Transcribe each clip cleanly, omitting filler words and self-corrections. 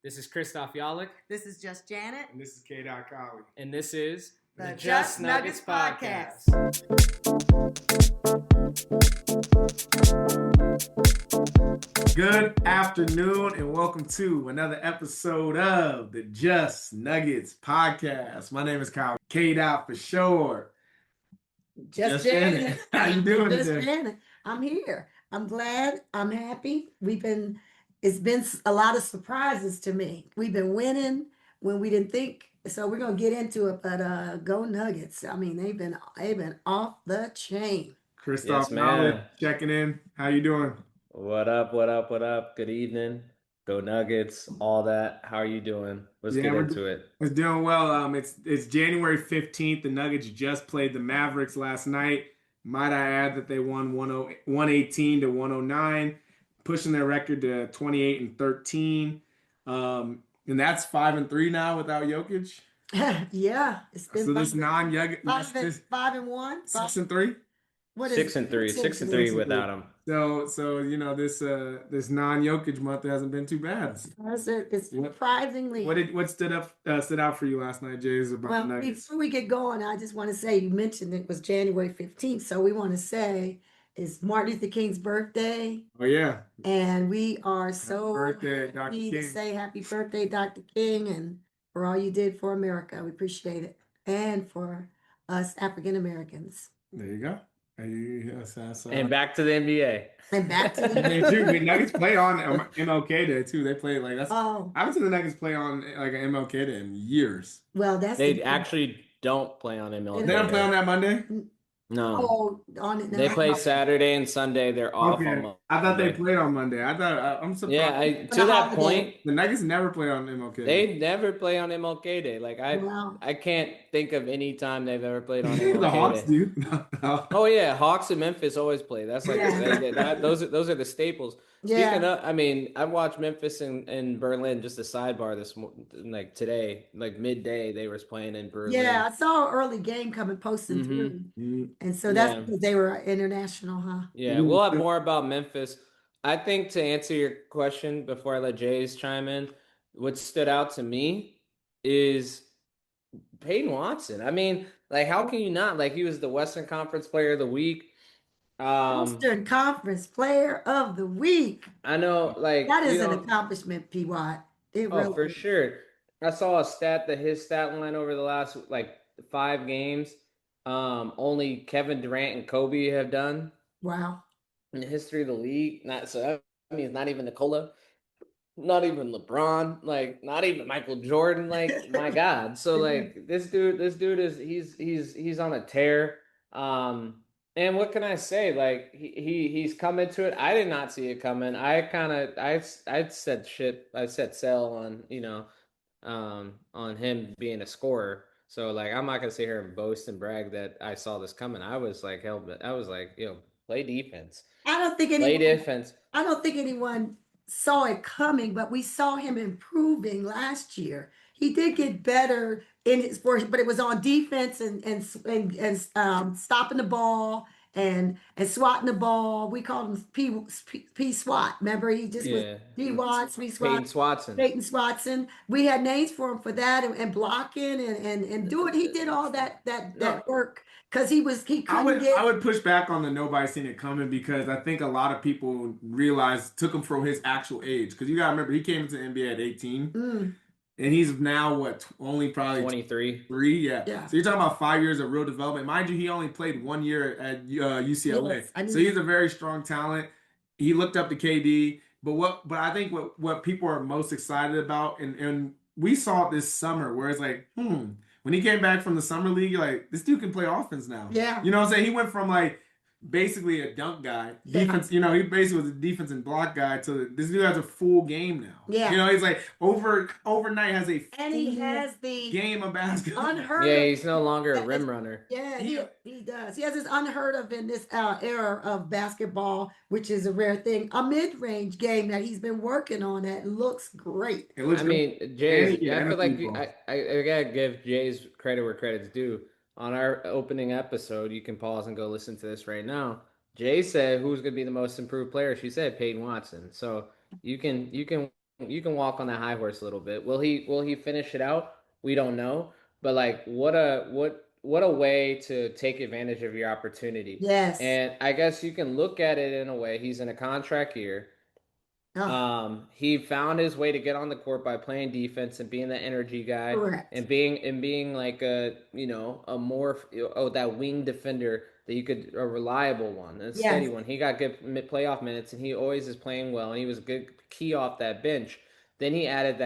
This is Christoph Yalik. This is Just Janet. And this is K. Colley. And this is the Just Nuggets Podcast. Good afternoon and welcome to another episode of the Just Nuggets Podcast. My name is Kyle. K. for short. Just Janet. How you doing Just today? Janet. I'm here. I'm glad. I'm happy. It's been a lot of surprises to me. We've been winning when we didn't think. So we're gonna get into it, but go Nuggets. I mean, they've been off the chain. Christoph checking in. How you doing? What up? Good evening. Go Nuggets, all that. How are you doing? Let's get into it. We're doing well. It's January 15th. The Nuggets just played the Mavericks last night. Might I add that they won 118 to 109. Pushing their record to 28-13, and that's 5-3 now without Jokic. Yeah, it's been so this non-Jokic 5-1, 6-3. What is 6-3? 6-3 without him. So you know this non-Jokic month hasn't been too bad. It's surprisingly. What stood out for you last night, Jays? Before we get going, I just want to say you mentioned it was January 15th, so we want to say it's Martin Luther King's birthday. Oh yeah. And we are so happy to say happy birthday, Dr. King, and for all you did for America. We appreciate it. And for us African Americans. There you go. And back to the NBA. And back to the NBA. The Nuggets play on MLK Day too. They play like that's. I haven't seen the Nuggets play on like an MLK Day in years. Well, they actually don't play on MLK. They don't play on that Monday. No, they play Saturday and Sunday. They're off on Monday. I thought they played on Monday. I'm surprised. Yeah, to that point, the Nuggets never play on MLK Day. They never play on MLK Day. Like I can't think of any time they've ever played on MLK the Hawks Day. do. Oh yeah, Hawks and Memphis always play. That's like those are the staples. Yeah. Speaking of, I mean, I watched Memphis and Berlin. Just a sidebar like today, like midday, they were playing in Berlin. Yeah, I saw an early game coming posting through, and so that's because they were international, huh? Yeah, we'll have more about Memphis. I think to answer your question before I let Jays chime in, what stood out to me is Peyton Watson. I mean, like, how can you not? Like, he was the Western Conference Player of the Week. Western Conference Player of the Week. I know, like that is an accomplishment, P. Watt. Really for sure. I saw a stat that his stat line over the last like 5 games, only Kevin Durant and Kobe have done. Wow. In the history of the league, it's not even Nikola, not even LeBron, like not even Michael Jordan. Like my God, so like this dude is he's on a tear. And what can I say? Like he's coming to it. I did not see it coming. I said sell on him being a scorer. So like I'm not gonna sit here and boast and brag that I saw this coming. I was like play defense. I don't think anyone saw it coming, but we saw him improving last year. He did get better in his first, but it was on defense and stopping the ball and swatting the ball. We called him P SWAT. Remember, he just was P Watts, P SWAT, Peyton Watson. We had names for him for that and blocking and doing. He did all that work because he couldn't get. I would push back on the nobody seen it coming because I think a lot of people took him from his actual age because you gotta remember he came into the NBA at 18. And he's now only probably 23. Yeah. So you're talking about 5 years of real development. Mind you, he only played 1 year at UCLA. Yes, so he's a very strong talent. He looked up to KD. But I think what people are most excited about, and we saw it this summer, where it's like, when he came back from the summer league, you're like, this dude can play offense now. Yeah. You know what I'm saying? He went from like basically a dunk guy, defense. You know, he basically was a defense and block guy. To this dude has a full game now. Yeah, you know, he's like overnight has a and he has the game of basketball. Unheard. Yeah, he's no longer a rim runner. Yeah, he does. He has this unheard of in this era of basketball, which is a rare thing. A mid-range game that he's been working on that looks great. Jay's. I feel like I gotta give Jay's credit where credit's due. On our opening episode, you can pause and go listen to this right now. Jay said, "Who's going to be the most improved player?" She said, "Peyton Watson." So you can walk on that high horse a little bit. Will he finish it out? We don't know. But like what a way to take advantage of your opportunity. Yes. And I guess you can look at it in a way. He's in a contract year. Oh, He found his way to get on the court by playing defense and being the energy guy correct. and being like a more that wing defender that you could a reliable one, a steady Yes. one. He got good playoff minutes and he always is playing well and he was a good key off that bench. Then he added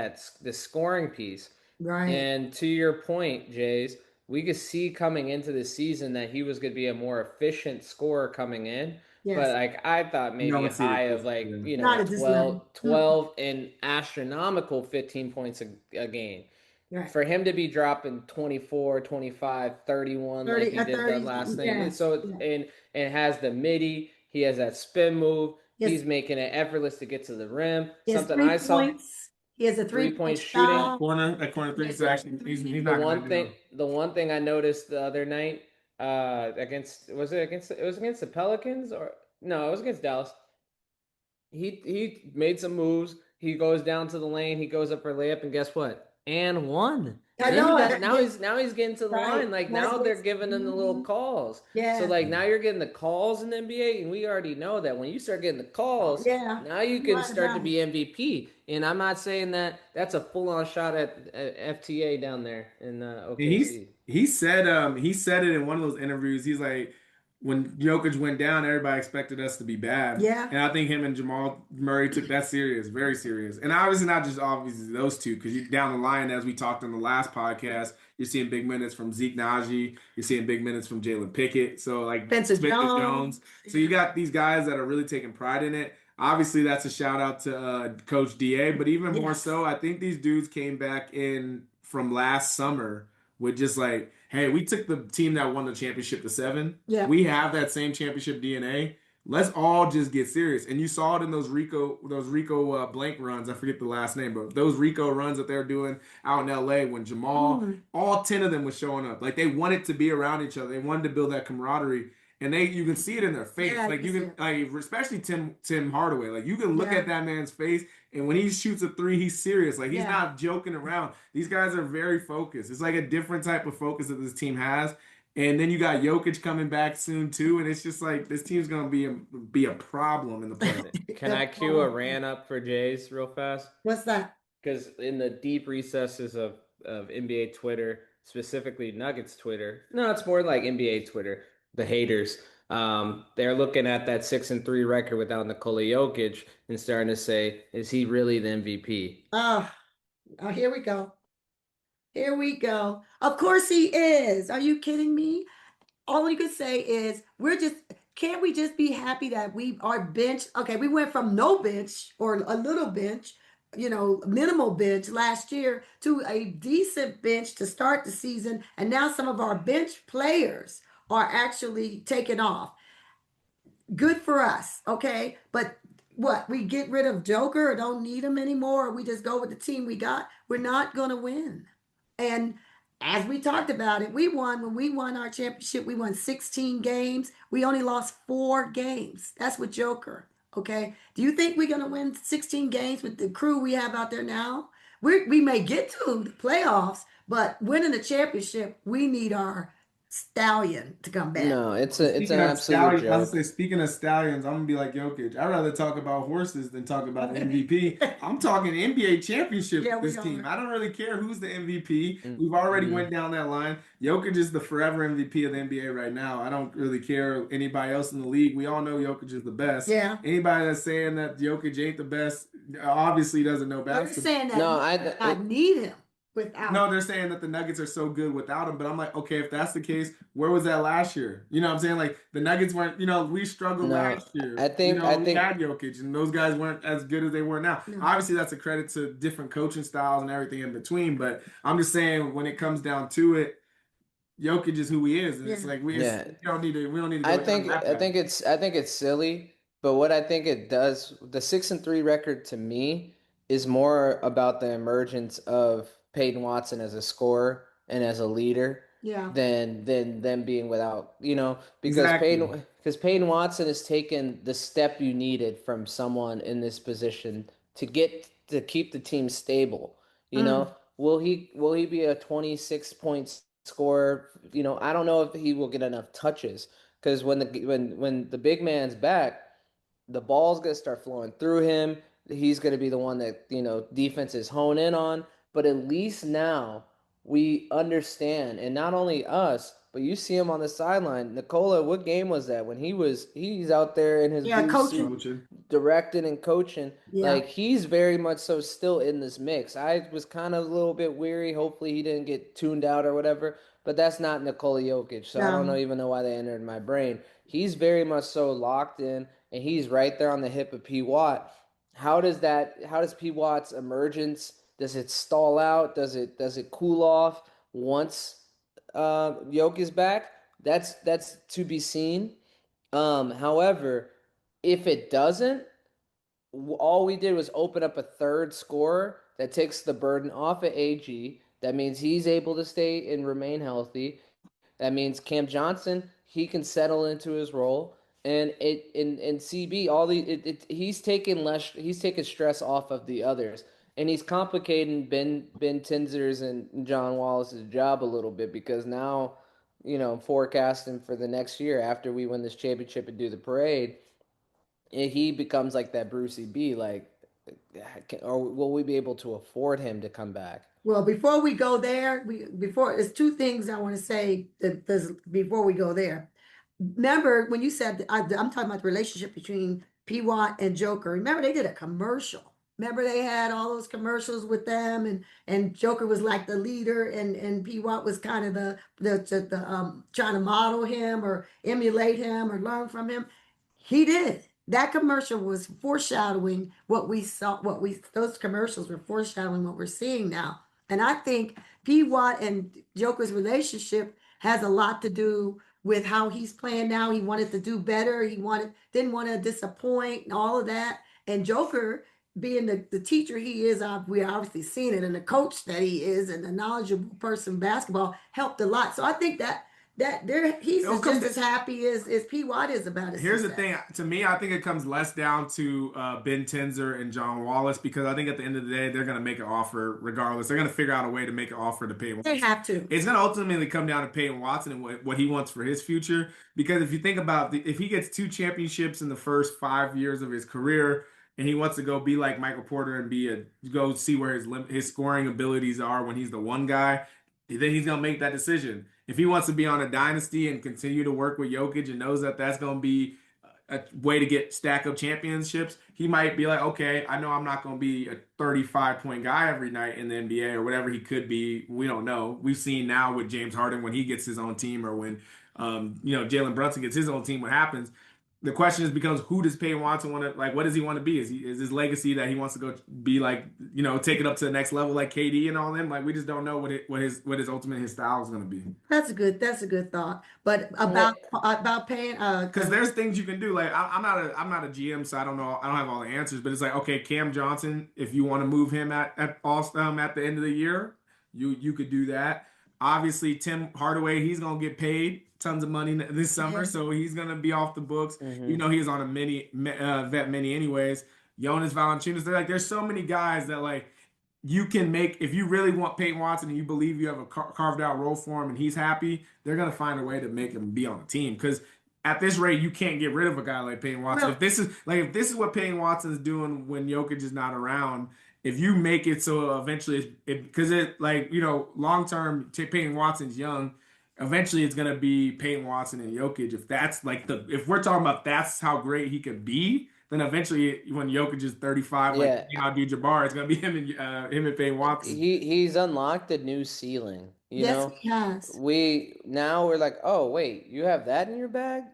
the scoring piece. Right. And to your point, Jays, we could see coming into the season that he was going to be a more efficient scorer coming in. But Yes. like I thought You maybe a don't see high it. of like, Not at this level. 12 and astronomical 15 points a game. Right. For him to be dropping 24, 25, 31 like 30, he did 30, the last thing. yes. So and has the midi, he has that spin move. Yes. He's making it effortless to get to the rim. He has Something 3 I saw. points. He has a 3-point Three-point shooting. shot. That corner three is actually he's The not one thing I noticed the other night against it was against the Pelicans or no, it was against Dallas. He made some moves. He goes down to the lane. He goes up for layup, and guess what? And one. I know. Now he's getting to the Right. line. Like That's now what's- they're giving him the little calls. Yeah. So like now you're getting the calls in the NBA, and we already know that when you start getting the calls, Yeah. now you can Right, start to right. be MVP. And I'm not saying that that's a full on shot at FTA down there in OKC. He said it in one of those interviews. He's like, when Jokic went down, everybody expected us to be bad. Yeah. And I think him and Jamal Murray took that serious, very serious. And obviously not just obviously those two, because down the line, as we talked in the last podcast, you're seeing big minutes from Zeke Naji, you're seeing big minutes from Jalen Pickett. So like Spencer Jones. So you got these guys that are really taking pride in it. Obviously, that's a shout out to Coach DA, but even more so, I think these dudes came back in from last summer with just like, hey, we took the team that won the championship to 7. Yeah. We have that same championship DNA. Let's all just get serious. And you saw it in those Rico blank runs. I forget the last name, but those Rico runs that they're doing out in LA when Jamal, all 10 of them was showing up. Like they wanted to be around each other. They wanted to build that camaraderie. And you can see it in their face. Yeah, like you can, like especially Tim Hardaway. Like you can look at that man's face, and when he shoots a 3, he's serious. Like he's not joking around. These guys are very focused. It's like a different type of focus that this team has. And then you got Jokic coming back soon too, and it's just like this team's gonna be a problem in the playoffs. Can I cue a rant up for Jays real fast? What's that? Because in the deep recesses of NBA Twitter, specifically Nuggets Twitter, no, it's more like NBA Twitter. The haters, they're looking at that 6-3 record without Nikola Jokic and starting to say, is he really the MVP? Oh, here we go. Here we go. Of course he is. Are you kidding me? All you could say is can't we just be happy that our bench, okay, we went from no bench or a little bench, minimal bench last year to a decent bench to start the season. And now some of our bench players are actually taken off. Good for us, okay? But what, we get rid of Joker or don't need him anymore, or we just go with the team we got? We're not going to win. And as we talked about it, when we won our championship, we won 16 games. We only lost 4 games. That's with Joker, okay? Do you think we're going to win 16 games with the crew we have out there now? We may get to the playoffs, but winning the championship, we need our stallion to come back. No, it's an absolute joke. I was say, speaking of stallions, I'm gonna be like Jokic. I'd rather talk about horses than talk about MVP. I'm talking NBA championship this team. I don't really care who's the MVP. We've already went down that line. Jokic is the forever MVP of the NBA right now. I don't really care anybody else in the league. We all know Jokic is the best. Yeah. Anybody that's saying that Jokic ain't the best obviously doesn't know basketball. They're saying that I need him. No, they're saying that the Nuggets are so good without him, but I'm like, okay, if that's the case, where was that last year? You know what I'm saying? Like the Nuggets weren't, we struggled last year. I think we had Jokic, and those guys weren't as good as they were now. No. Obviously, that's a credit to different coaching styles and everything in between. But I'm just saying, when it comes down to it, Jokic is who he is, and it's like we don't need to. I think it's silly, but what I think it does, the 6-3 record to me is more about the emergence of Peyton Watson as a scorer and as a leader than them being without, because Peyton Watson has taken the step you needed from someone in this position to get keep the team stable. You Mm. know, will he be a 26 point scorer? You know, I don't know if he will get enough touches because when the big man's back, the ball's gonna start flowing through him. He's gonna be the one that, defenses hone in on. But at least now we understand, and not only us, but you see him on the sideline. Nikola, what game was that when he's out there in his Yeah, blue suit, coaching. Coaching. directing and coaching? Yeah. Like he's very much so still in this mix. I was kind of a little bit weary. Hopefully he didn't get tuned out or whatever. But that's not Nikola Jokic, so I don't No. even know why they entered my brain. He's very much so locked in, and he's right there on the hip of P Watt. How does P Watt's emergence, does it stall out? Does it cool off once Yoke is back? That's to be seen. However, if it doesn't, all we did was open up a third scorer that takes the burden off of AG. That means he's able to stay and remain healthy. That means Cam Johnson, he can settle into his role, and CB, he's taking stress off of the others, and he's complicating Ben Tinzer's and John Wallace's job a little bit because now, forecasting for the next year after we win this championship and do the parade, he becomes like that Brucey B, like, or will we be able to afford him to come back? Well, before we go there, there's two things I want to say before we go there. Remember when you said I'm talking about the relationship between P Watt and Joker. Remember they did a commercial. Remember they had all those commercials with them, and Joker was like the leader, and P Watt was kind of the trying to model him or emulate him or learn from him. He did. That commercial was foreshadowing what we saw. Those commercials were foreshadowing what we're seeing now. And I think P. Watt and Joker's relationship has a lot to do with how he's playing now. He wanted to do better. Didn't want to disappoint and all of that. And Joker, being the teacher he is, we obviously seen it, and the coach that he is, and the knowledgeable person in basketball helped a lot. So I think that he's just as happy as P. Watt is about it. Here's the thing. To me, I think it comes less down to Ben Tinzer and John Wallace because I think at the end of the day, they're going to make an offer regardless. They're going to figure out a way to make an offer to Peyton Watson. They have to. It's going to ultimately come down to Peyton Watson and what he wants for his future. Because if you think about if he gets 2 championships in the first 5 years of his career, and he wants to go be like Michael Porter and go see where his scoring abilities are when he's the one guy, then he's going to make that decision. If he wants to be on a dynasty and continue to work with Jokic and knows that that's going to be a way to get stack up championships, he might be like, okay, I know I'm not going to be a 35-point guy every night in the NBA or whatever he could be. We don't know. We've seen now with James Harden when he gets his own team or when Jalen Brunson gets his own team, what happens? The question is becomes who does Peyton Watson want to like? What does he want to be? Is his legacy that he wants to go be like? Take it up to the next level like KD and all them? Like we just don't know what his ultimate his style is going to be. That's a good thought. But about paying because there's things you can do. Like I'm not a GM, so I don't know. I don't have all the answers. But it's like okay, Cam Johnson, if you want to move him at the end of the year, you could do that. Obviously, Tim Hardaway, he's gonna get paid tons of money this summer, so he's gonna be off the books. He was on a vet mini anyways. Jonas Valanciunas, there's so many guys that like you can make if you really want Peyton Watson and you believe you have a carved out role for him and he's happy, they're gonna find a way to make him be on the team because at this rate you can't get rid of a guy like Peyton Watson. If this is what Peyton Watson is doing when Jokic is not around. If you make it so eventually, long term, Peyton Watson's young. Eventually, it's gonna be Peyton Watson and Jokic. If we're talking about that's how great he could be, then eventually, when Jokic is 35, like Abdul-Jabbar, it's gonna be him and Peyton Watson. He's unlocked a new ceiling. Yes, he has. We're like, oh wait, you have that in your bag?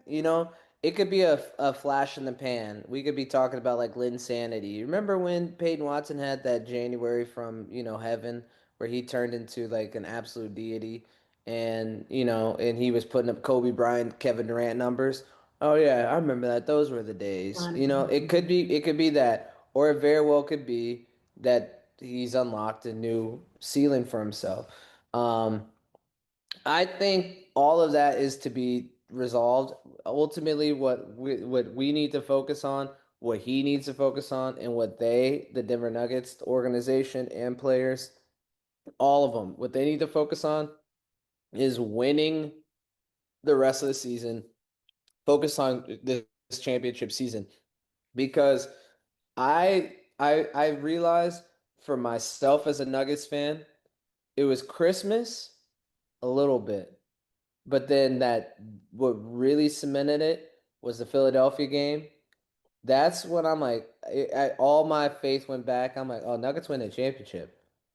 It could be a flash in the pan. We could be talking about like Linsanity. You remember when Peyton Watson had that January from, heaven where he turned into like an absolute deity and, and he was putting up Kobe Bryant, Kevin Durant numbers. Oh yeah, I remember that. Those were the days. It could be that, or it very well could be that he's unlocked a new ceiling for himself. I think all of that is to be resolved. Ultimately, what we need to focus on, what he needs to focus on, and what the Denver Nuggets, the organization and players, all of them, what they need to focus on is winning the rest of the season, focus on this championship season. Because I realized for myself as a Nuggets fan, it was Christmas a little bit. But then what really cemented it was the Philadelphia game. That's when I'm like, all my faith went back. I'm like, oh, Nuggets win the championship.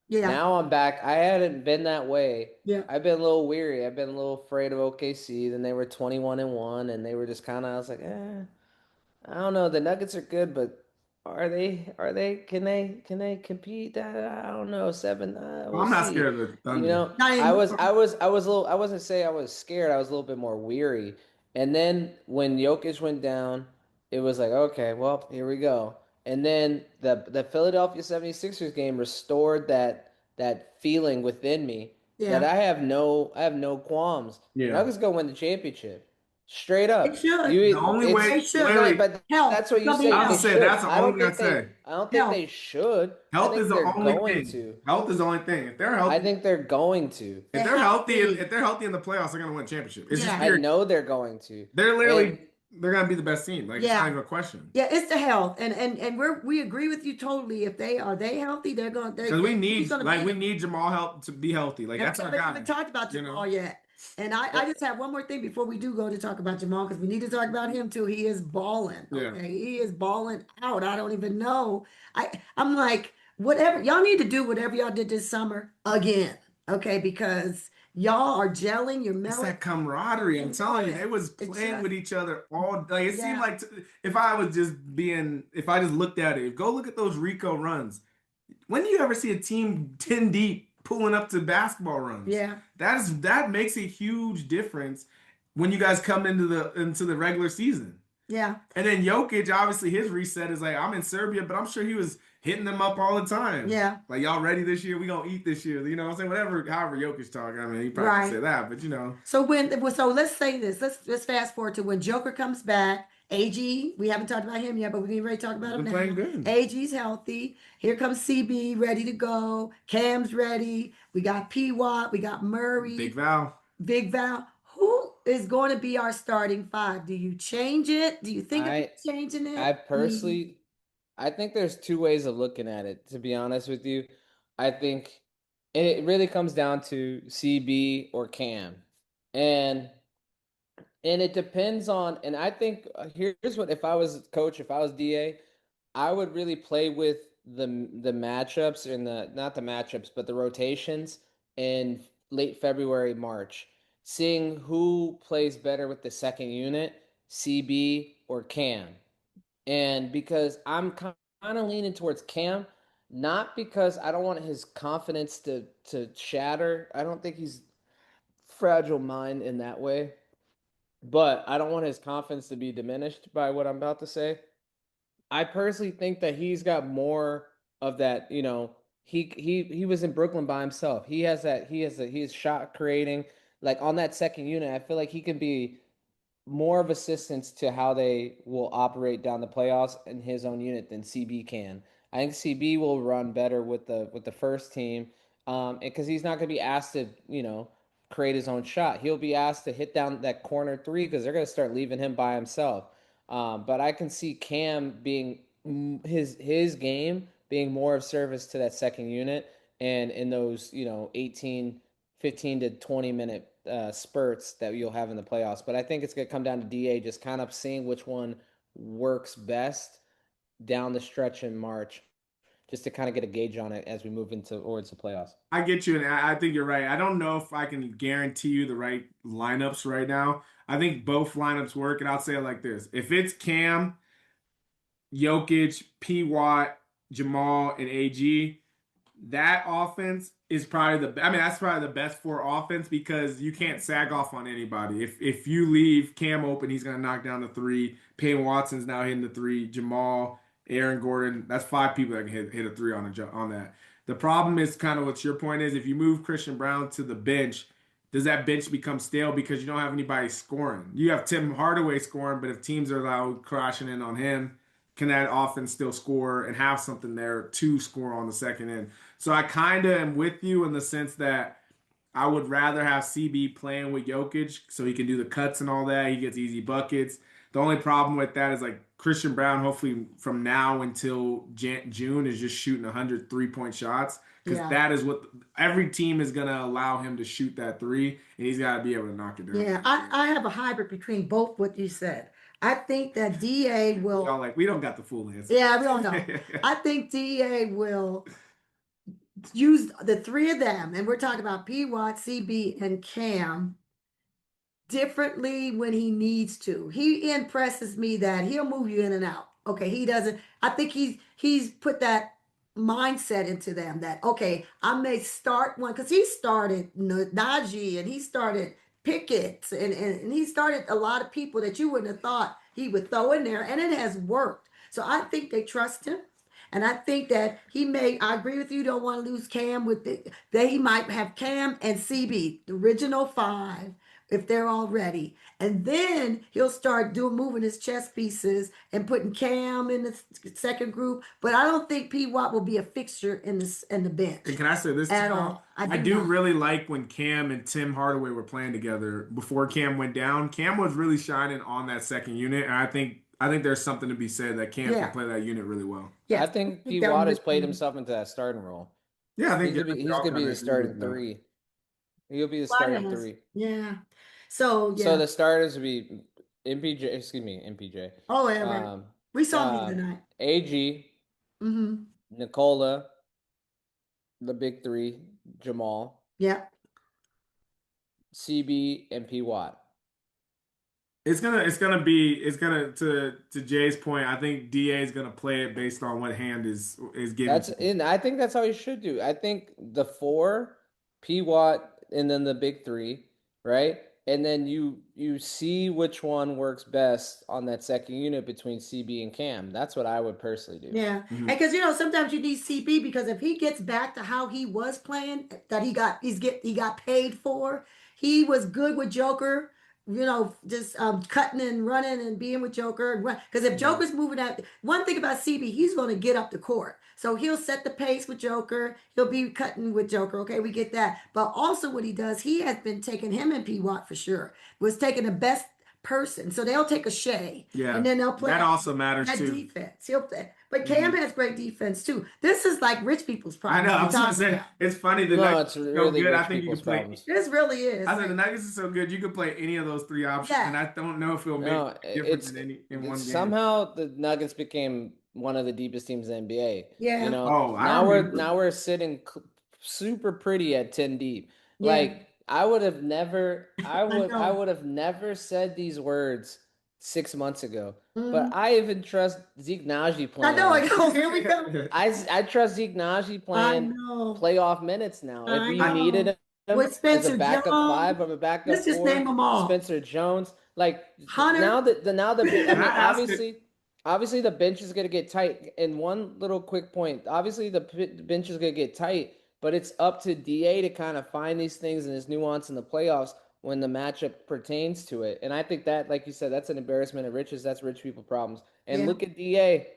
Yeah. Now I'm back. I hadn't been that way. Yeah. I've been a little weary. I've been a little afraid of OKC. Then they were 21-1, and they were just kind of. I was like, I don't know. The Nuggets are good, but can they compete? I don't know. Seven. We'll I'm not see. scared of the Thunder. Not I anymore. was I was a little. I wasn't saying I was scared. I was a little bit more weary. And then when Jokic went down, it was like, okay, well, here we go. And then the Philadelphia 76ers game restored that feeling within me that Yeah. I have no qualms. Yeah. Nuggets gonna win the championship. Straight They up. should. The only way, They It's should. not, but Health. that's what It's you gonna be say I they was health. saying should. that's the only thing I say. I don't think Health. they should. I Health think is the they're only going thing. to. Health is the only thing. If they're I healthy, think they're going to. if They they're have to healthy, be. if they're healthy in the playoffs, they're gonna win a championship. It's just Yeah. I period. know they're going to. They're And literally they're gonna be the best team. Like it's not Yeah. even a question. Yeah, it's the health, and we agree with you totally. If they healthy, they're going. Because He's going to be. we need Jamal help to be healthy. Like that's our We guy. haven't talked about You know? Jamal yet. And I just have one more thing before we do go to talk about Jamal, because we need to talk about him too. He is balling. Yeah. Okay. He is balling out. I don't even know. I'm like, whatever y'all need to do, whatever y'all did this summer again. Okay, because y'all are gelling, you're It's melting. that camaraderie. I'm telling you, they was playing with each other all like it seemed like if I just looked at it, go look at those Rico runs. When do you ever see a team 10 deep pulling up to basketball runs? Yeah. That makes a huge difference when you guys come into the regular season. Yeah. And then Jokic, obviously his reset is like, I'm in Serbia, but I'm sure he was hitting them up all the time. Yeah. Like, y'all ready this year? We gonna eat this year. You know what I'm saying? However Jokic talking. I mean, he probably can say that, but you know. So let's say this. Let's fast forward to when Joker comes back. AG, we haven't talked about him yet, but we're getting ready to talk about him now. Playing good. AG's healthy. Here comes CB ready to go. Cam's ready. We got P Watt. We got Murray. Big Val. Who is going to be our starting five? Do you change it? Do you think of changing it? I think there's two ways of looking at it, to be honest with you. I think it really comes down to CB or Cam. And it depends on, and I think here's what, if I was coach, if I was DA, I would really play with the matchups and not the matchups, but the rotations in late February, March, seeing who plays better with the second unit, CB or Cam. And because I'm kind of leaning towards Cam, not because I don't want his confidence to shatter. I don't think he's fragile mind in that way. But I don't want his confidence to be diminished by what I'm about to say. I personally think that he's got more of that, he was in Brooklyn by himself. He is shot creating. Like on that second unit, I feel like he can be more of assistance to how they will operate down the playoffs in his own unit than CB can. I think CB will run better with the first team, because he's not going to be asked to create his own shot. He'll be asked to hit down that corner three because they're going to start leaving him by himself. But I can see Cam being his game being more of service to that second unit, and in those 15 to 20 minute spurts that you'll have in the playoffs. But I think it's going to come down to DA just kind of seeing which one works best down the stretch in March, just to kind of get a gauge on it as we move towards the playoffs. I get you, and I think you're right. I don't know if I can guarantee you the right lineups right now. I think both lineups work, and I'll say it like this. If it's Cam, Jokic, P. Watt, Jamal, and AG, that offense is probably that's probably the best for offense because you can't sag off on anybody. If you leave Cam open, he's going to knock down the three. Peyton Watson's now hitting the three. Jamal, Aaron Gordon, that's five people that can hit a three on that. The problem is kind of what your point is. If you move Christian Brown to the bench, does that bench become stale because you don't have anybody scoring? You have Tim Hardaway scoring, but if teams are crashing in on him, can that offense still score and have something there to score on the second end? So I kind of am with you in the sense that I would rather have CB playing with Jokic so he can do the cuts and all that. He gets easy buckets. The only problem with that is like Christian Brown, hopefully from now until June, is just shooting 100 3-point shots because that is what every team is going to allow him to shoot that three, and he's got to be able to knock it down. Yeah, I have a hybrid between both what you said. I think that DA will. We don't got the full answer. Yeah, we don't know. I think DA will use the three of them, and we're talking about P. Watt, CB, and Cam differently when he needs to. He impresses me that he'll move you in and out. Okay, he doesn't. I think he's put that mindset into them that okay, I may start one because he started Najee and he started Pickett and he started a lot of people that you wouldn't have thought he would throw in there, and it has worked. So I think they trust him. And I think that I agree with you, don't want to lose Cam that he might have Cam and CB, the original five, if they're all ready. And then he'll start moving his chess pieces and putting Cam in the second group. But I don't think P. Watt will be a fixture in the bench. And can I say this at all? I do really like when Cam and Tim Hardaway were playing together before Cam went down. Cam was really shining on that second unit, and I think there's something to be said that Cam can play that unit really well. Yeah, I think P. Watt has played himself into that starting role. Yeah, I think he's gonna be the starting three. He'll be the starting three. Yeah. So the starters would be MPJ. Oh yeah, right. We saw him tonight. AG, Nikola, the big three, Jamal. Yeah. CB and P. Watt. It's gonna to Jay's point. I think DA is gonna play it based on what hand is given. I think that's how he should do. I think the 4, P. Watt, and then the big 3, right? And then you see which one works best on that second unit between CB and Cam. That's what I would personally do. Yeah, and because sometimes you need CB because if he gets back to how he was playing, that he got paid for, he was good with Joker. Just cutting and running and being with Joker. Because if Joker's moving out, one thing about CB, he's going to get up the court. So he'll set the pace with Joker. He'll be cutting with Joker. Okay, we get that. But also what he does, he has been taking him and P. Watt for sure, was taking the best person. So they'll take a Shea. Yeah. And then they'll play. That also matters too. Defense. He'll play. But Cam has great defense too. This is like rich people's problem. I know. I'm just saying, it's funny that it's really so good. I think you can play. Problems. This really is. I said the Nuggets is so good. You could play any of those 3 options, and I don't know if it'll make a difference in one game. Somehow the Nuggets became one of the deepest teams in the NBA. Yeah. Now we're sitting super pretty at 10 deep. Yeah. Like I would have never said these words 6 months ago. But I even trust Zeke Naji playing. I know. Here we go. I trust Zeke Naji playing playoff minutes now. If we needed him with Spencer as a backup Jones, 5 or a backup 4, let's just name them all. Spencer Jones, like Hunter. Obviously the bench is going to get tight. And one little quick point, obviously the bench is going to get tight, but it's up to DA to kind of find these things and this nuance in the playoffs when the matchup pertains to it. And I think that, like you said, that's an embarrassment of riches. That's rich people problems. And look at DA,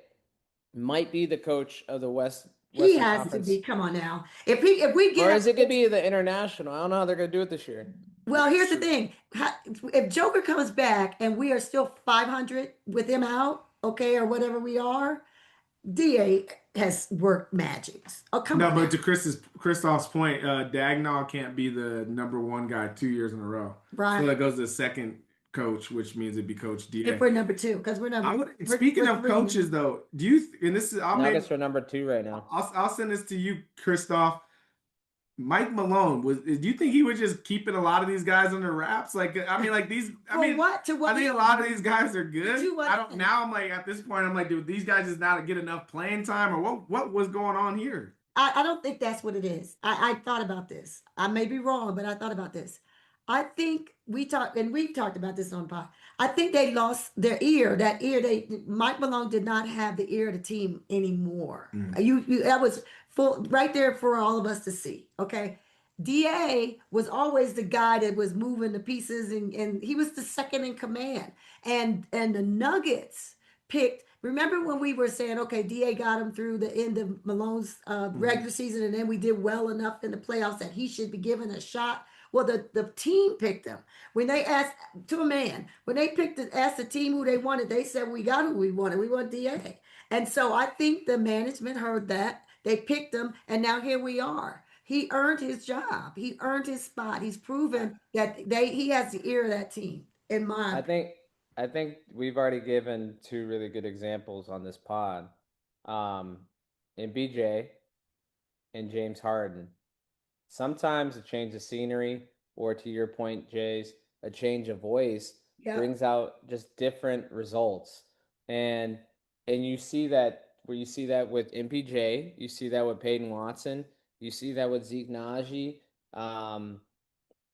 might be the coach of the West. He has Conference. To be. Come on now. If we get, or is it going to be the international? I don't know how they're going to do it this year. Well, here's the thing: if Joker comes back and we are still 500 with him out, okay, or whatever we are, DA has worked magics. Oh, come on. No, but to Christoph's point, Dagnall can't be the number 1 guy 2 years in a row. Right. So that goes to the second coach, which means it'd be Coach DA. If we're number 2, because we're number. Speaking of coaches, though, do you? And this is Nuggets are number 2 right now. I'll send this to you, Christoph. Mike Malone do you think he was just keeping a lot of these guys under wraps? Like, I mean, like these. I think a lot of these guys are good. Now I'm like, at this point, I'm like, dude, these guys just not get enough playing time, or what was going on here? I don't think that's what it is. I thought about this. I may be wrong, but I thought about this. I think we've talked about this on pod. I think they lost their ear. Mike Malone did not have the ear of the team anymore. That was full right there for all of us to see. Okay. DA was always the guy that was moving the pieces and he was the second in command. And the Nuggets picked, Remember when we were saying, okay, DA got him through the end of Malone's regular season, and then we did well enough in the playoffs that he should be given a shot. Well, the team picked him. When they asked, to a man, when they asked the team who they wanted, they said, we got who we wanted. We want DA. And so I think the management heard that. They picked him, and now here we are. He earned his job. He earned his spot. He's proven that he has the ear of that team. In my I think we've already given two really good examples on this pod. In BJ and James Harden. Sometimes a change of scenery, or to your point, Jays, a change of voice brings out just different results. And you see that where you see that with MPJ, you see that with Peyton Watson, you see that with Zeke Naji.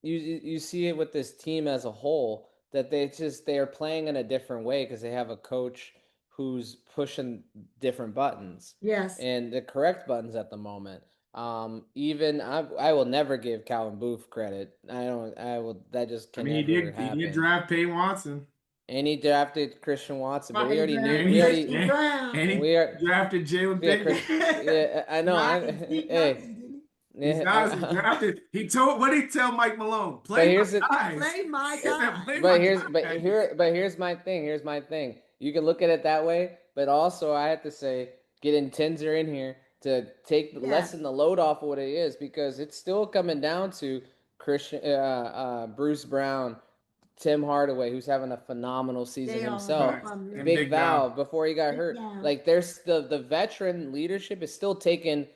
You see it with this team as a whole, that they are playing in a different way because they have a coach who's pushing different buttons. Yes. And the correct buttons at the moment. Even I will never give Calvin Booth credit. That just can never happen. He did draft Peyton Watson. And he drafted Christian Watson, but we already knew. And he drafted Jalen Payton. Yeah, I know. Hey. He's not drafted. What did he tell Mike Malone? Play my guy. But here's my thing. Here's my thing. You can look at it that way, but also I have to say, getting Tinzer in here to lessen the load off of what it is, because it's still coming down to Bruce Brown, Tim Hardaway, who's having a phenomenal season himself. Big Val before he got hurt. Like, there's the veteran leadership is still taking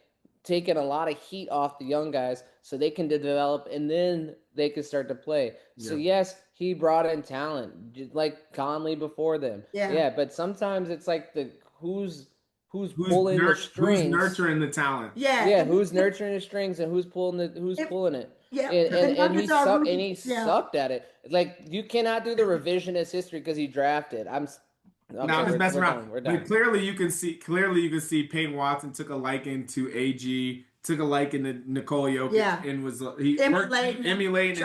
a lot of heat off the young guys so they can develop, and then they can start to play. Yeah. So yes, he brought in talent like Conley before them. Yeah, but sometimes it's like who's pulling the strings, who's nurturing the talent. Yeah, who's nurturing the strings and who's pulling it. Yeah, and he sucked at it. Like, you cannot do the revisionist history because he drafted. I'm just messing around. But clearly you can see Peyton Watson took a liking to AG, took a liking to Nikola Jokic, and was emulating.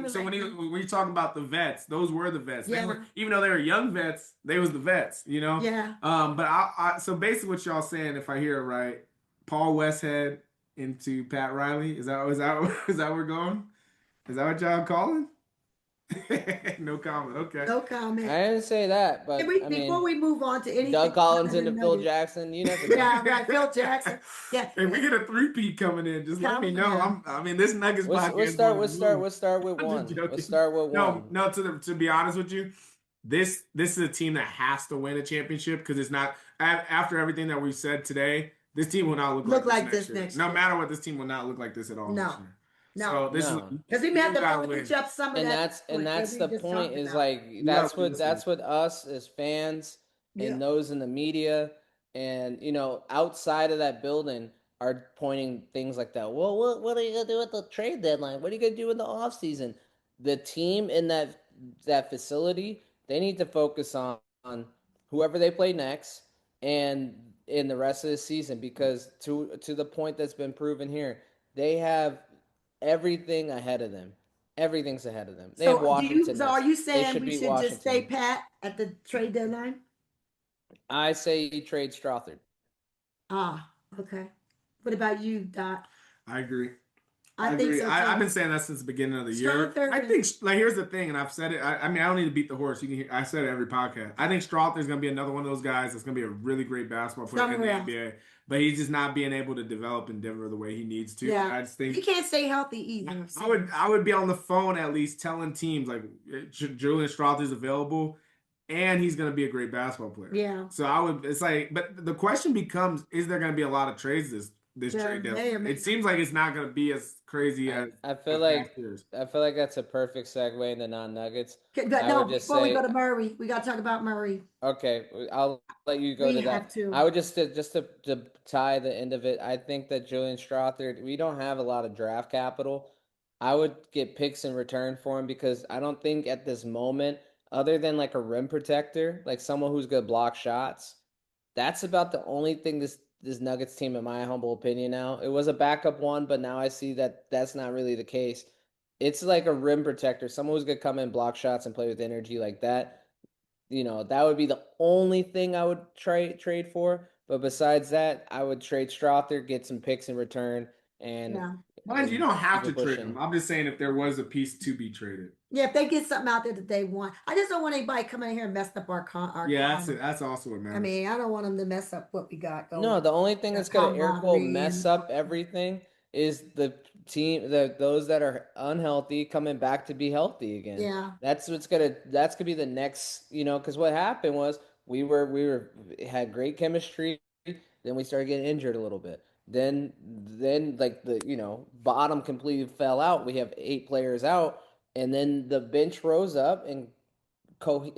So when you're talking about the vets, those were the vets. Even though they were young vets, they was the vets, you know? Yeah. But so basically what y'all saying, if I hear it right, Paul Westhead into Pat Riley. Is that where we're going? Is that what y'all calling? No comment. Okay. No comment. I didn't say that, but before we move on to anything, Doug Collins into Phil Jackson. You never know. Yeah, right. Phil Jackson. Yeah. If we get a 3-peat coming in, just let me know. This Nuggets podcast. We'll start with one. Let's start with one. No. To be honest with you, this is a team that has to win a championship, because it's not after everything that we said today. This team will not look like this next year. No matter what, this team will not look like this at all. No. This year. No, because we may have to pitch up some of that. And that's the point. Is like that's what us as fans and those in the media and outside of that building are pointing things like that. Well, what are you gonna do at the trade deadline? What are you gonna do in the off season? The team in that facility, they need to focus on whoever they play next and in the rest of the season, because to the point that's been proven here, they have everything ahead of them. Everything's ahead of them. They have Washington. So are you saying we should just stay pat at the trade deadline? I say you trade Strothard. Okay. What about you, Doc? I agree. I think so too. I've been saying that since the beginning of the year. I think, here's the thing, and I've said it. I don't need to beat the horse. You can hear. I said it every podcast. I think Strothard's going to be another one of those guys that's going to be a really great basketball player in the NBA. But he's just not being able to develop in Denver the way he needs to. Yeah. I just think he can't stay healthy either. I would be on the phone at least telling teams like Julian Strothard's available, and he's going to be a great basketball player. Yeah. So it's like, but the question becomes: is there going to be a lot of trades this trade deadline? It seems like it's not going to be as crazy as I feel like that's a perfect segue into non-Nuggets. Before we go to Murray, we got to talk about Murray. Okay, I'll let you go to that. I would just to tie the end of it. I think that Julian Strothard, we don't have a lot of draft capital. I would get picks in return for him, because I don't think at this moment, other than like a rim protector, like someone who's going to block shots, that's about the only thing this Nuggets team, in my humble opinion now. It was a backup one, but now I see that that's not really the case. It's like a rim protector, someone who's going to come in, block shots, and play with energy like that. that would be the only thing I would trade for. But besides that, I would trade Strother, get some picks in return, and Yeah. Mind you don't have keep to it trade pushing. him. I'm just saying if there was a piece to be traded. Yeah, if they get something out there that they want. I just don't want anybody coming in here and messing up our Yeah, that's karma. it. That's also what I matters. mean, I don't want them to mess up what we got going. No, the only thing that's gonna air quote Camaraderie mess and up everything is the team, those that are unhealthy coming back to be healthy again. yeah, That's gonna be the next, because what happened was we had great chemistry, then we started getting injured a little bit. Then like the bottom completely fell out. We have 8 players out, and then the bench rose up and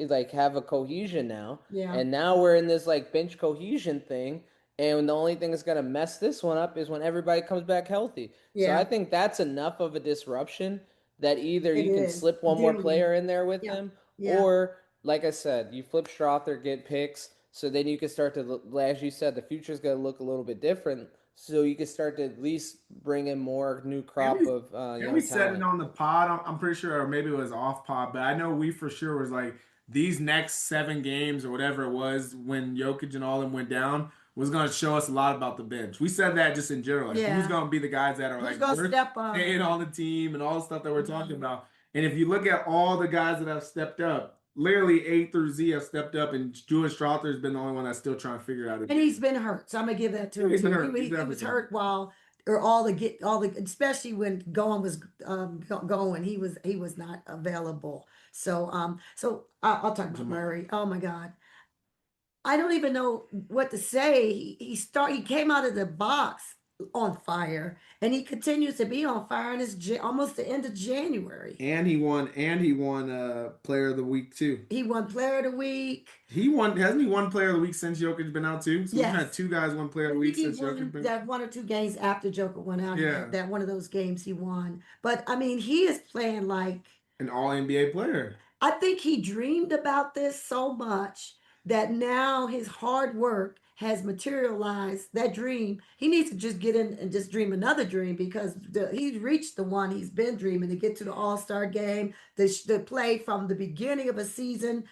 like have a cohesion now. yeah, And now we're in this like bench cohesion thing. And the only thing that's gonna mess this one up is when everybody comes back healthy. So I yeah. think that's enough of a disruption that either It you can is. slip one more Dearly. player in there with Yeah, them, yeah. or like I said, you flip Strother, get picks, so then you can start to, as you said, the future's gonna look a little bit different. So you can start to at least bring in more new And crop of we young said it talent. on the pod. I'm pretty sure, or maybe it was off pod, but I know we for sure was like these next 7 games or whatever it was when Jokic and all them went down was going to show us a lot about the bench. We said that just in general, like who's Yeah. going to be the guys that are Who's like gonna worth step up? staying on the team and all the stuff that we're talking Mhm. about. And if you look at all the guys that have stepped up, literally A through Z have stepped up, and Julius Strother has been the only one that's still trying to figure out. And he's been hurt, so I'm gonna give that to him. He's been Too. hurt. He was hurt while or all the especially when going was going, he was not available. So I'll talk about Jamal. Murray. Oh my God. I don't even know what to say. He came out of the box on fire, and he continues to be on fire, and it's almost the end of January. And he won. And he won Player of the Week too. He won Player of the Week. He won. Hasn't he won Player of the Week since Jokic been out too? So we've had Yes. 2 guys won Player of the I Week think he since Jokic won been. that 1 or 2 games after Joker went out. Yeah. That one of those games he won. But I mean, he is playing like An All NBA player. I think he dreamed about this so much that now his hard work has materialized that dream. He needs to just get in and just dream another dream because he's reached the one he's been dreaming to get to the All-Star game, to play from the beginning of a season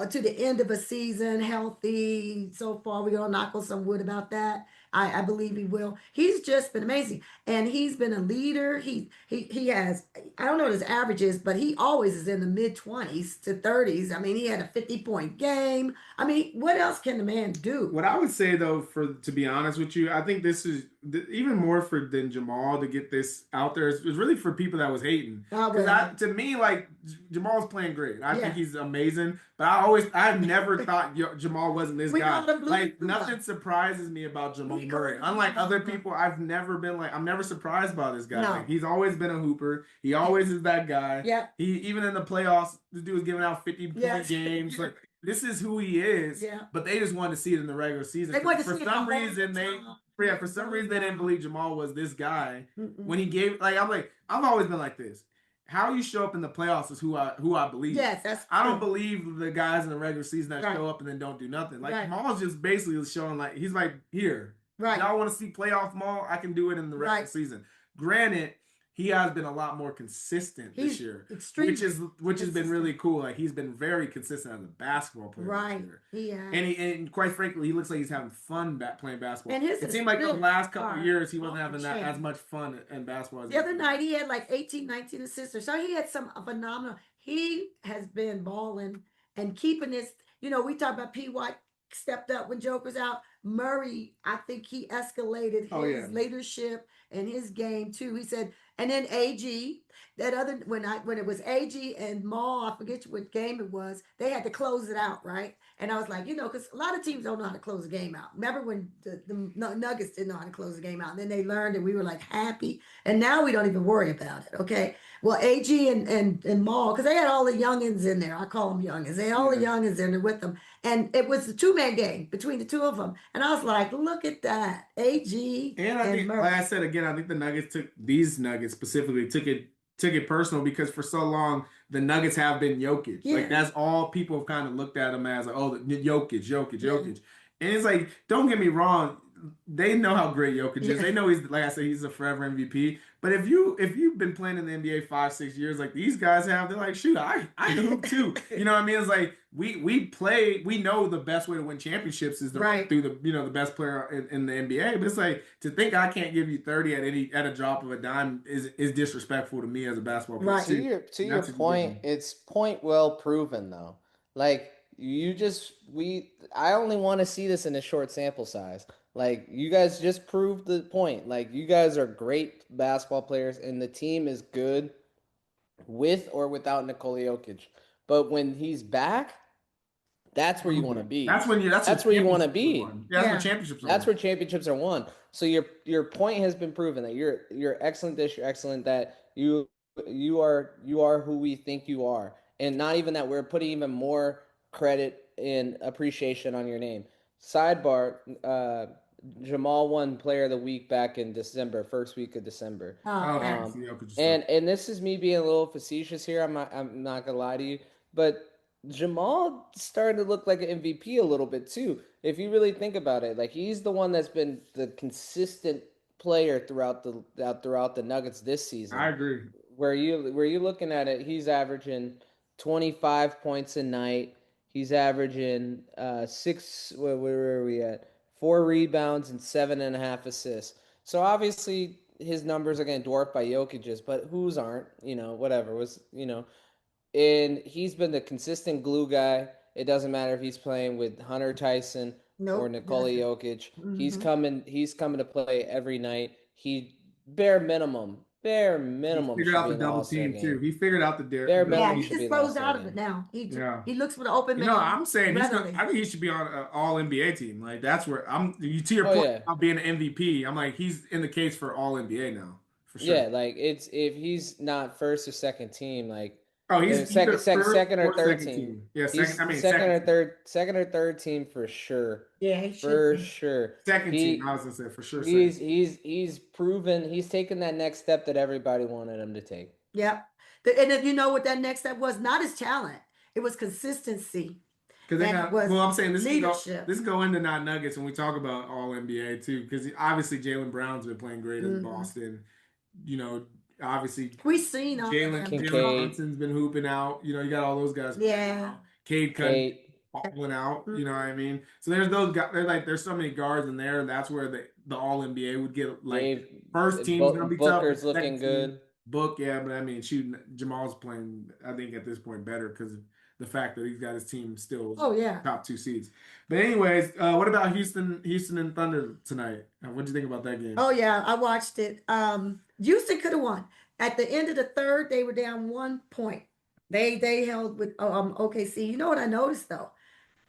to the end of a season healthy. So far, we're gonna knock on some wood about that. I believe he will. He's just been amazing, and he's been a leader. He has, I don't know what his average is, but he always is in the mid-20s to 30s. I mean, he had a 50-point game. I mean, what else can the man do? What I would say though, to be honest with you, I think this is even more than Jamal to get this out there. It's really for people that was hating. Because to me, like Jamal's playing great. I think he's amazing. But I've never thought Jamal wasn't this guy. Like nothing surprises me about Jamal Murray. Unlike other people, I'm never surprised by this guy. No. Like, he's always been a hooper. He always is that guy. Yeah. He even in the playoffs, this dude was giving out 50-point games. Like this is who he is. Yeah. But they just wanted to see it in the regular season. For some reason they didn't believe Jamal was this guy. When he gave I've always been like this. How you show up in the playoffs is who I believe. Yes, I don't believe the guys in the regular season that show up and then don't do nothing. Like Jamal's just basically showing like he's like here. Right. Y'all want to see playoff Jamal? I can do it in the regular season. Granted, he has been a lot more consistent this year, which has been really cool. Like he's been very consistent as a basketball player. Right. Yeah. And quite frankly, he looks like he's having fun playing basketball. And it seemed like the last couple of years he wasn't having as much fun in basketball. The other night he had like 18, 19 assists. So he had some phenomenal. He has been balling and keeping this. You know, we talk about P. White stepped up when Joker's out. Murray, I think he escalated his leadership and his game too. He said, and then AG, that other when it was AG and Maul, I forget what game it was, they had to close it out, right? And I was like, because a lot of teams don't know how to close a game out. Remember when the Nuggets didn't know how to close the game out, and then they learned, and we were like happy. And now we don't even worry about it. Okay. Well, AG and Maul, because they had all the youngins in there. I call them youngins. They had all the youngins in there with them, and it was a 2-man game between the two of them. And I was like, look at that, AG. And I think, like I said again, I think the Nuggets these Nuggets specifically took it personal because for so long the Nuggets have been Jokic. Yeah. Like that's all people have kind of looked at him as, like, oh, Jokic. And it's like, don't get me wrong, they know how great Jokic is. They know he's, like I said, he's a forever MVP. But if you've been playing in the NBA 5-6 years like these guys have, they're like, shoot, I can hoop too. You know what I mean? It's like we know the best way to win championships is through the best player in the NBA. But it's like, to think I can't give you 30 at a drop of a dime is disrespectful to me as a basketball player. Right. To your point, it's point well proven though. Like I only want to see this in a short sample size. Like, you guys just proved the point. Like, you guys are great basketball players, and the team is good with or without Nikola Jokic. But when he's back, that's where you want to be. That's where you want to be. That's where championships are. That's where championships are won. So your point has been proven that you're excellent this, you're excellent that, you are who we think you are. And not even that, we're putting even more credit and appreciation on your name. Sidebar, Jamal won Player of the Week back in December, first week of December. And this is me being a little facetious here. I'm not gonna lie to you, but Jamal started to look like an MVP a little bit too. If you really think about it, like, he's the one that's been the consistent player throughout the Nuggets this season. I agree. Where you looking at it, he's averaging 25 points a night. He's averaging where are we at? 4 rebounds and 7.5 assists. So obviously his numbers are getting dwarfed by Jokic's, but whose aren't? Whatever was. And he's been the consistent glue guy. It doesn't matter if he's playing with Hunter Tyson or Nikola Jokic. Mm-hmm. He's coming to play every night. He bare minimum. He figured out the double team too. He figured out the bare minimum. He just flows out of it now. He looks for the open man. I'm saying I think he should be on an all NBA team. Like, that's where to your point about being an MVP. I'm like, he's in the case for all NBA now. For sure. Yeah, like, it's, if he's not first or second team, like, he's second or third team. Yeah, second or third team for sure. Yeah, he should for sure. Second team, I was gonna say for sure. He's proven he's taken that next step that everybody wanted him to take. Yeah, and if you know what that next step was, not his talent, it was consistency. Because I'm saying this go into not Nuggets when we talk about all NBA too. Because obviously Jaylen Brown's been playing great in Boston. Obviously, we've seen Jalen Robinson's been hooping out. You got all those guys. Yeah. Cade balling out. You know what I mean? So there's those guys. There's so many guards in there, and that's where the All NBA would get, like, first team's gonna be tough. Booker's looking good. But I mean, Jamal's playing, I think, at this point better because of the fact that he's got his team still top 2 seeds. But anyways, what about Houston and Thunder tonight? What do you think about that game? Oh yeah, I watched it. Houston could have won. At the end of the third, they were down 1 point. They held with OKC. You know what I noticed though?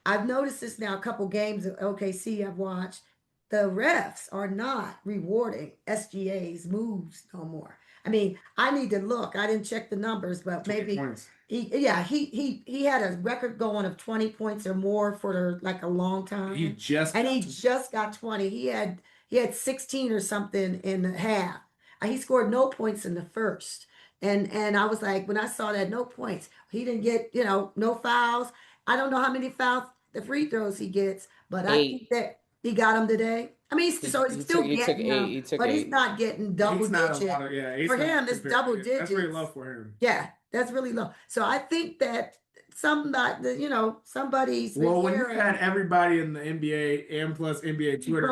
I've noticed this now a couple games of OKC I've watched. The refs are not rewarding SGA's moves no more. I mean, I need to look. I didn't check the numbers, but maybe he had a record going of 20 points or more for like a long time. He just got 20. He had 16 or something in the half. He scored no points in the first. And I was like, when I saw that, no points, he didn't get, no fouls. I don't know how many fouls, the free throws he gets, but 8. I think that he got them today. I mean, he's still getting them, but he's not getting double digits. For him, it's double digits. That's really low for him. Yeah, that's really low. So I think that somebody's when you had everybody in the NBA and plus NBA Twitter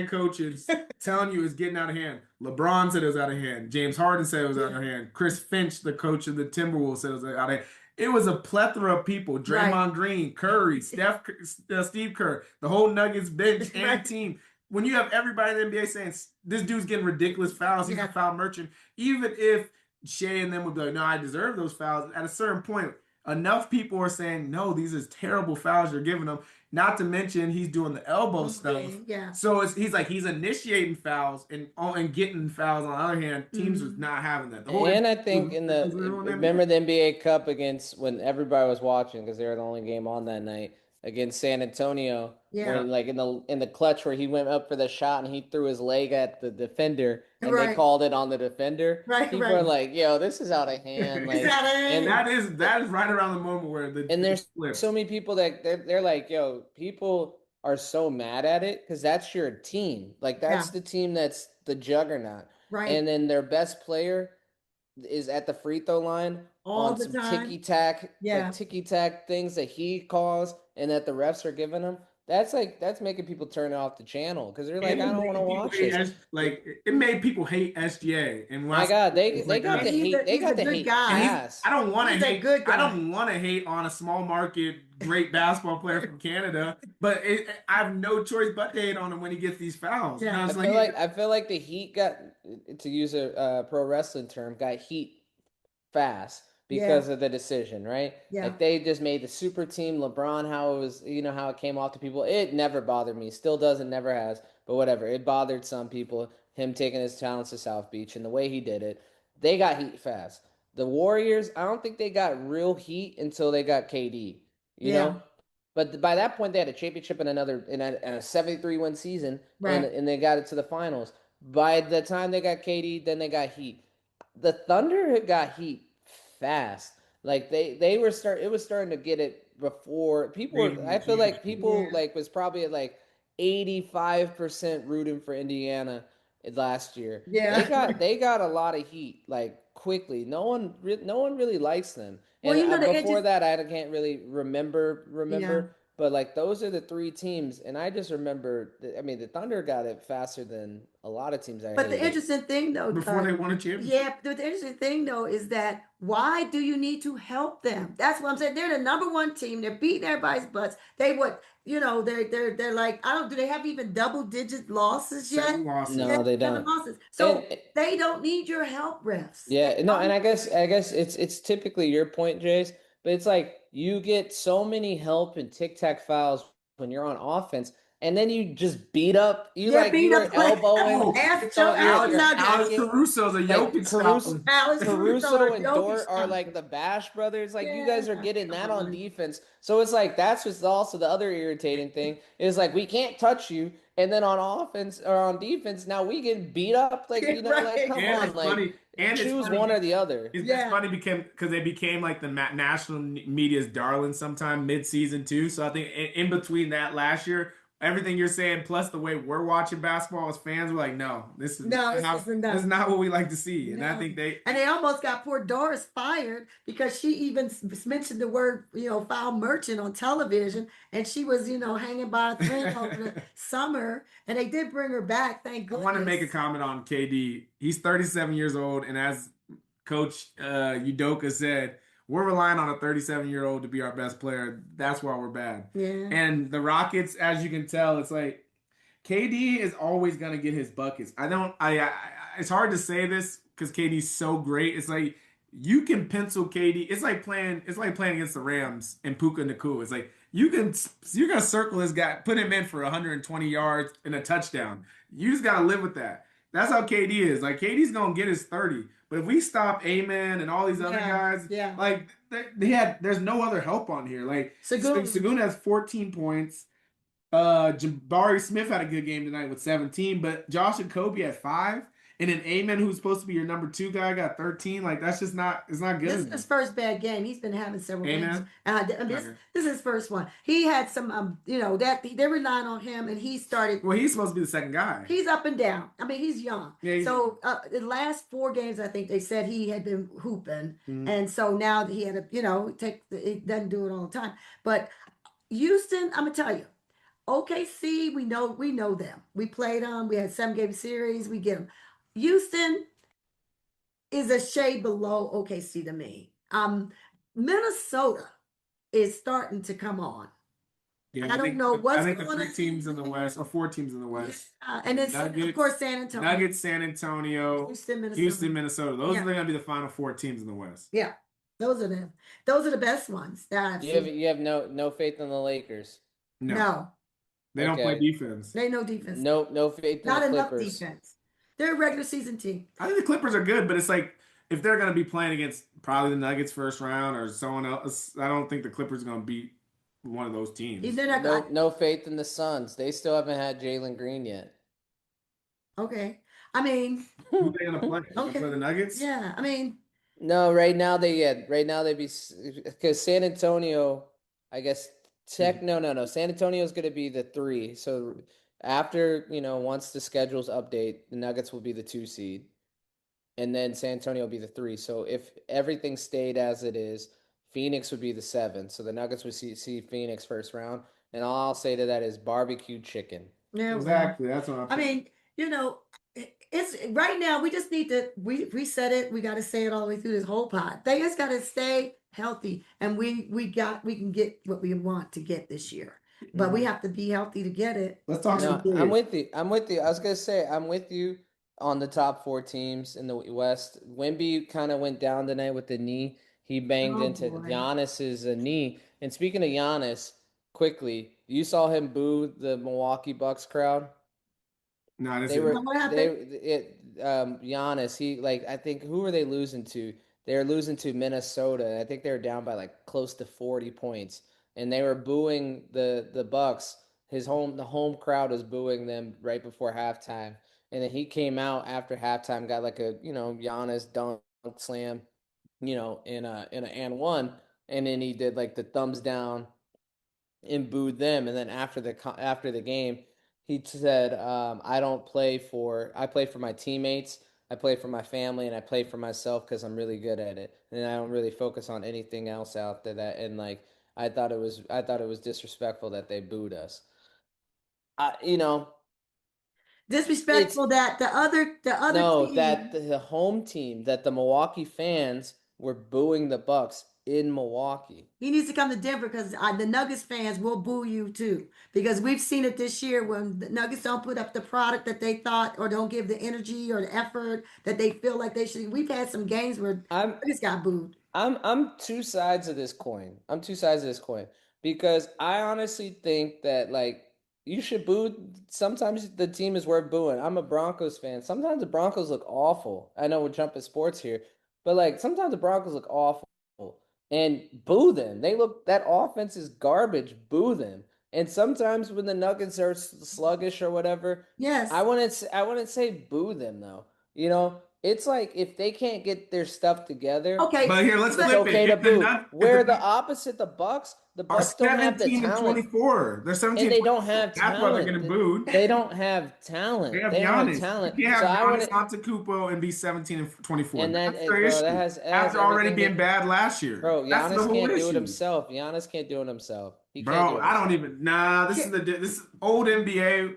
coaches telling you it's getting out of hand. LeBron said it was out of hand. James Harden said it was out of hand. Chris Finch, the coach of the Timberwolves, said it was out of hand. It was a plethora of people. Draymond Green, Curry, Steve Kerr, the whole Nuggets bench and team. When you have everybody in the NBA saying this dude's getting ridiculous fouls, he's a foul merchant. Even if Shea and them would be like, no, I deserve those fouls. At a certain point, enough people are saying, no, these are terrible fouls you're giving them. Not to mention he's doing the elbow stuff. Yeah. So he's initiating fouls and getting fouls. On the other hand, teams was not having that. And I think remember the NBA Cup against when everybody was watching because they were the only game on that night against San Antonio. Yeah. When, like in the clutch where he went up for the shot and he threw his leg at the defender and they called it on the defender. People are like, yo, this is out of hand. Like, and that is right around the moment where there's so many people that they're like, yo, people are so mad at it because that's your team. Like that's the team that's the juggernaut. Right. And then their best player is at the free throw line all on the some time. ticky tack, Yeah. like ticky tack things that he calls and that the refs are giving him. That's making people turn off the channel because they're like, I don't want to watch this. Like it made people hate SGA. And My God, they got the hate. They he's got a the good hate guy. pass. I don't want to hate. Good guy. I don't want to hate on a small market great basketball player from Canada, but I have no choice but to hate on him when he gets these fouls. Yeah. You know, I feel like the Heat got, to use a pro wrestling term, got heat fast because of the decision, right? Yeah. Like they just made the super team. LeBron, how it was, how it came off to people. It never bothered me. Still doesn't, never has. But whatever. It bothered some people. Him taking his talents to South Beach and the way he did it. They got heat fast. The Warriors, I don't think they got real heat until they got KD. You know? But by that point, they had a championship in a 73-win season, right. and they got it to the finals. By the time they got KD, then they got heat. The Thunder got heat fast. Like they were it was starting to get it before people were, I feel like people like was probably at like 85% rooting for Indiana last year. Yeah. They got a lot of heat like quickly. No one really likes them. Well, And before that I can't really remember, but like those are the three teams, and I just remember. I mean, the Thunder got it faster than a lot of teams. But the interesting thing, though, before they won a championship. Yeah, the interesting thing though is that why do you need to help them? That's what I'm saying. They're the number one team. They're beating everybody's butts. They would, they're like, do they have even double-digit losses yet? 7 losses. No, they don't. 7 losses. So they don't need your help, refs. Yeah, no, and I guess it's typically your point, Jace, but it's like you get so many help and tic-tac fouls when you're on offense, and then you just beat up. You were elbowing. Alex Caruso's a Jokic. Caruso and Dort are like the Bash brothers. Like you guys are getting that on defense. So it's like that's just also the other irritating thing is like we can't touch you, and then on offense or on defense now we get beat up. Like like come on, like. Funny. And choose one or the other. It's funny because they became like the national media's darling sometime mid-season too. So I think in between that last year, everything you're saying plus the way we're watching basketball as fans, we're like, no, this is not what we like to see. And I think they almost got poor Doris fired because she even mentioned the word foul merchant on television, and she was hanging by a thread over the summer, and they did bring her back. Thank goodness. I want to make a comment on KD. He's 37 years old, and as Coach Udoka said, we're relying on a 37-year-old to be our best player. That's why we're bad. Yeah. And the Rockets, as you can tell, it's like KD is always gonna get his buckets. It's hard to say this because KD's so great. It's like you can pencil KD. It's like playing against the Rams and Puka Nacua. It's like you're gonna circle this guy, put him in for 120 yards and a touchdown. You just gotta live with that. That's how KD is. Like KD's gonna get his 30. But if we stop Amen and all these other guys, like there's no other help on here. Like Sagoon has 14 points. Jabari Smith had a good game tonight with 17, but Josh and Kobe had 5. And then Amen, who's supposed to be your number 2 guy, got 13. Like it's not good. This is his first bad game. He's been having several games. This is his first one. He had some, that they're relying on him, and he started. Well, he's supposed to be the second guy. He's up and down. I mean, he's young. Yeah, so the last 4 games, I think they said he had been hooping, and so now that he had he doesn't do it all the time. But Houston, I'm gonna tell you, OKC, we know them. We played them. We had 7-game series. We get them. Houston is a shade below OKC to me. Minnesota is starting to come on. Yeah, I don't know what's going on. I think the 3 teams in the West, or 4 teams in the West. And it's, Nuggets, of course, San Antonio. Nuggets, San Antonio, Houston, Minnesota. Those are going to be the final 4 teams in the West. Yeah, those are them. Those are the best ones that I've seen. You have no faith in the Lakers? No. They don't play defense. They know defense. No faith in the Clippers. Not enough defense. They're a regular season team. I think the Clippers are good, but it's like if they're going to be playing against probably the Nuggets first round or someone else, I don't think the Clippers are going to beat one of those teams. No faith in the Suns. They still haven't had Jalen Green yet. Okay. I mean, who are they going to play? Okay. Play the Nuggets? Yeah. I mean, no. Right now they be because San Antonio, I guess No. San Antonio is going to be the 3. So after, once the schedules update, the Nuggets will be the 2 seed. And then San Antonio will be the 3. So if everything stayed as it is, Phoenix would be the 7. So the Nuggets would see Phoenix first round. And all I'll say to that is barbecue chicken. Yeah, exactly. That's what I mean, it's right now. We just need to. We said it. We got to say it all the way through this whole pod. They just got to stay healthy, and we can get what we want to get this year. But we have to be healthy to get it. Let's talk some I'm with you. I was gonna say I'm with you on the top 4 teams in the West. Wemby kind of went down tonight with the knee. He banged into Giannis's knee. And speaking of Giannis, quickly, you saw him boo the Milwaukee Bucks crowd. No, this They were what happened? Giannis. I think who were they losing to? They were losing to Minnesota. I think they were down by like close to 40 points, and they were booing the Bucks. The home crowd was booing them right before halftime, and then he came out after halftime, got like a Giannis dunk slam, in a and one, and then he did like the thumbs down and booed them, and then after the game, he said, I play for my teammates, I play for my family, and I play for myself because I'm really good at it, and I don't really focus on anything else out there." That and like I thought it was disrespectful that they booed us. You know, Disrespectful that the other no, team. that the home team, that the Milwaukee fans were booing the Bucks in Milwaukee. He needs to come to Denver because the Nuggets fans will boo you too. Because we've seen it this year when the Nuggets don't put up the product that they thought, or don't give the energy or the effort that they feel like they should. We've had some games where Nuggets got booed. I'm two sides of this coin. Because I honestly think that like you should boo. Sometimes the team is worth booing. I'm a Broncos fan. Sometimes the Broncos look awful. I know we're jumping sports here, but like sometimes the Broncos look awful. And boo them. That offense is garbage. Boo them. And sometimes when the Nuggets are sluggish or whatever, yes, I wouldn't say boo them though. It's like if they can't get their stuff together, okay. But here, let's flip it. Okay to boo. Where the opposite, the Bucks don't have the talent. 24. They're 17. And they don't have talent. That's why they're getting booed. They don't have talent. They don't have talent. You can't have Giannis Antetokounmpo and be 17 and 24. And that's their issue. After already being bad last year. Bro, Giannis can't do it himself. Giannis can't do it himself. I don't even. Nah, this is old NBA.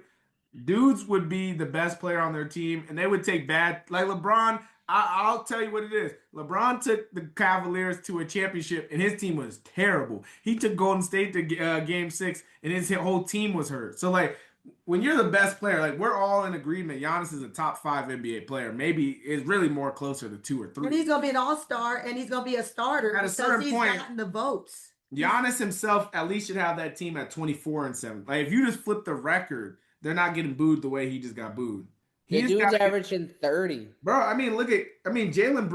Dudes would be the best player on their team, and they would take bad. Like LeBron, I'll tell you what it is. LeBron took the Cavaliers to a championship, and his team was terrible. He took Golden State to Game 6, and his whole team was hurt. So, like, when you're the best player, like, we're all in agreement Giannis is a top 5 NBA player. Maybe is really more closer to 2 or 3. And he's going to be an all-star, and he's going to be a starter at a certain point. He's gotten the votes. Giannis himself at least should have that team at 24 and 7. Like, if you just flip the record, they're not getting booed the way he just got booed. The dude's averaging 30. Bro, Jalen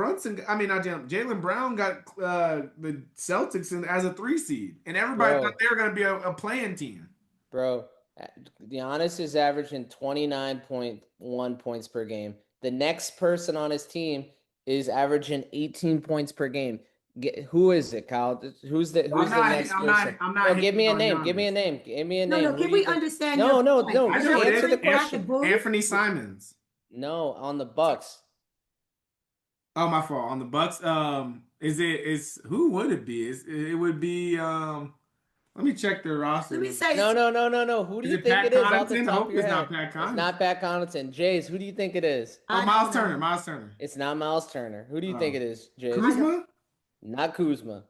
Brown got the Celtics as a 3 seed. And everybody thought they were going to be a playing team. Bro, Giannis is averaging 29.1 points per game. The next person on his team is averaging 18 points per game. Who is it, Kyle? Who's the next person? I'm not. Give me a name. Give me a name. No, can we understand? No. Answer the question. Anthony Simons. No, on the Bucks. Oh, my fault. On the Bucks. Who would it be? It would be. Let me check their roster. Let me say. No. Who do you think it is? Off the top of your head? Not Pat Connaughton. It's not Pat Connaughton. Jays, who do you think it is? Miles Turner. It's not Miles Turner. Who do you think it is, Jays? Kuzma? Not Kuzma.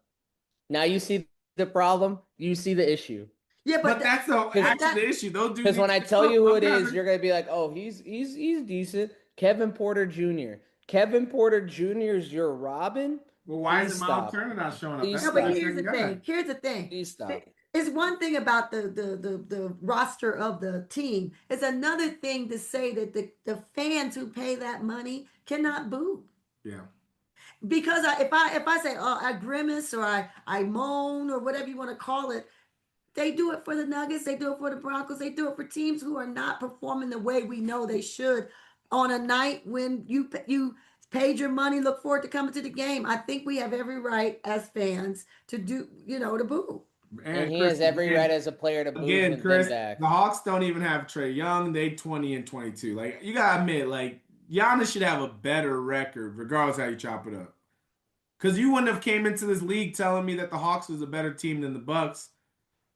Now you see the problem. You see the issue. Yeah, but that's the issue. Because when I tell you who it is, you're gonna be like, "Oh, he's decent." Kevin Porter Jr. Kevin Porter Jr. is your Robin. Well, why is Miles Turner not showing up? No, but here's the thing. Here's the thing. Please stop. It's one thing about the roster of the team. It's another thing to say that the fans who pay that money cannot boo. Yeah. Because if I say, oh, I grimace or I moan or whatever you want to call it, they do it for the Nuggets, they do it for the Broncos, they do it for teams who are not performing the way we know they should on a night when you paid your money, look forward to coming to the game. I think we have every right as fans to do, to boo. And he Chris, has every again, right as a player to move again, him then Chris, back. the Hawks don't even have Trae Young. They 20 and 22. Like you gotta admit, like Giannis should have a better record, regardless how you chop it up. Because you wouldn't have came into this league telling me that the Hawks was a better team than the Bucks,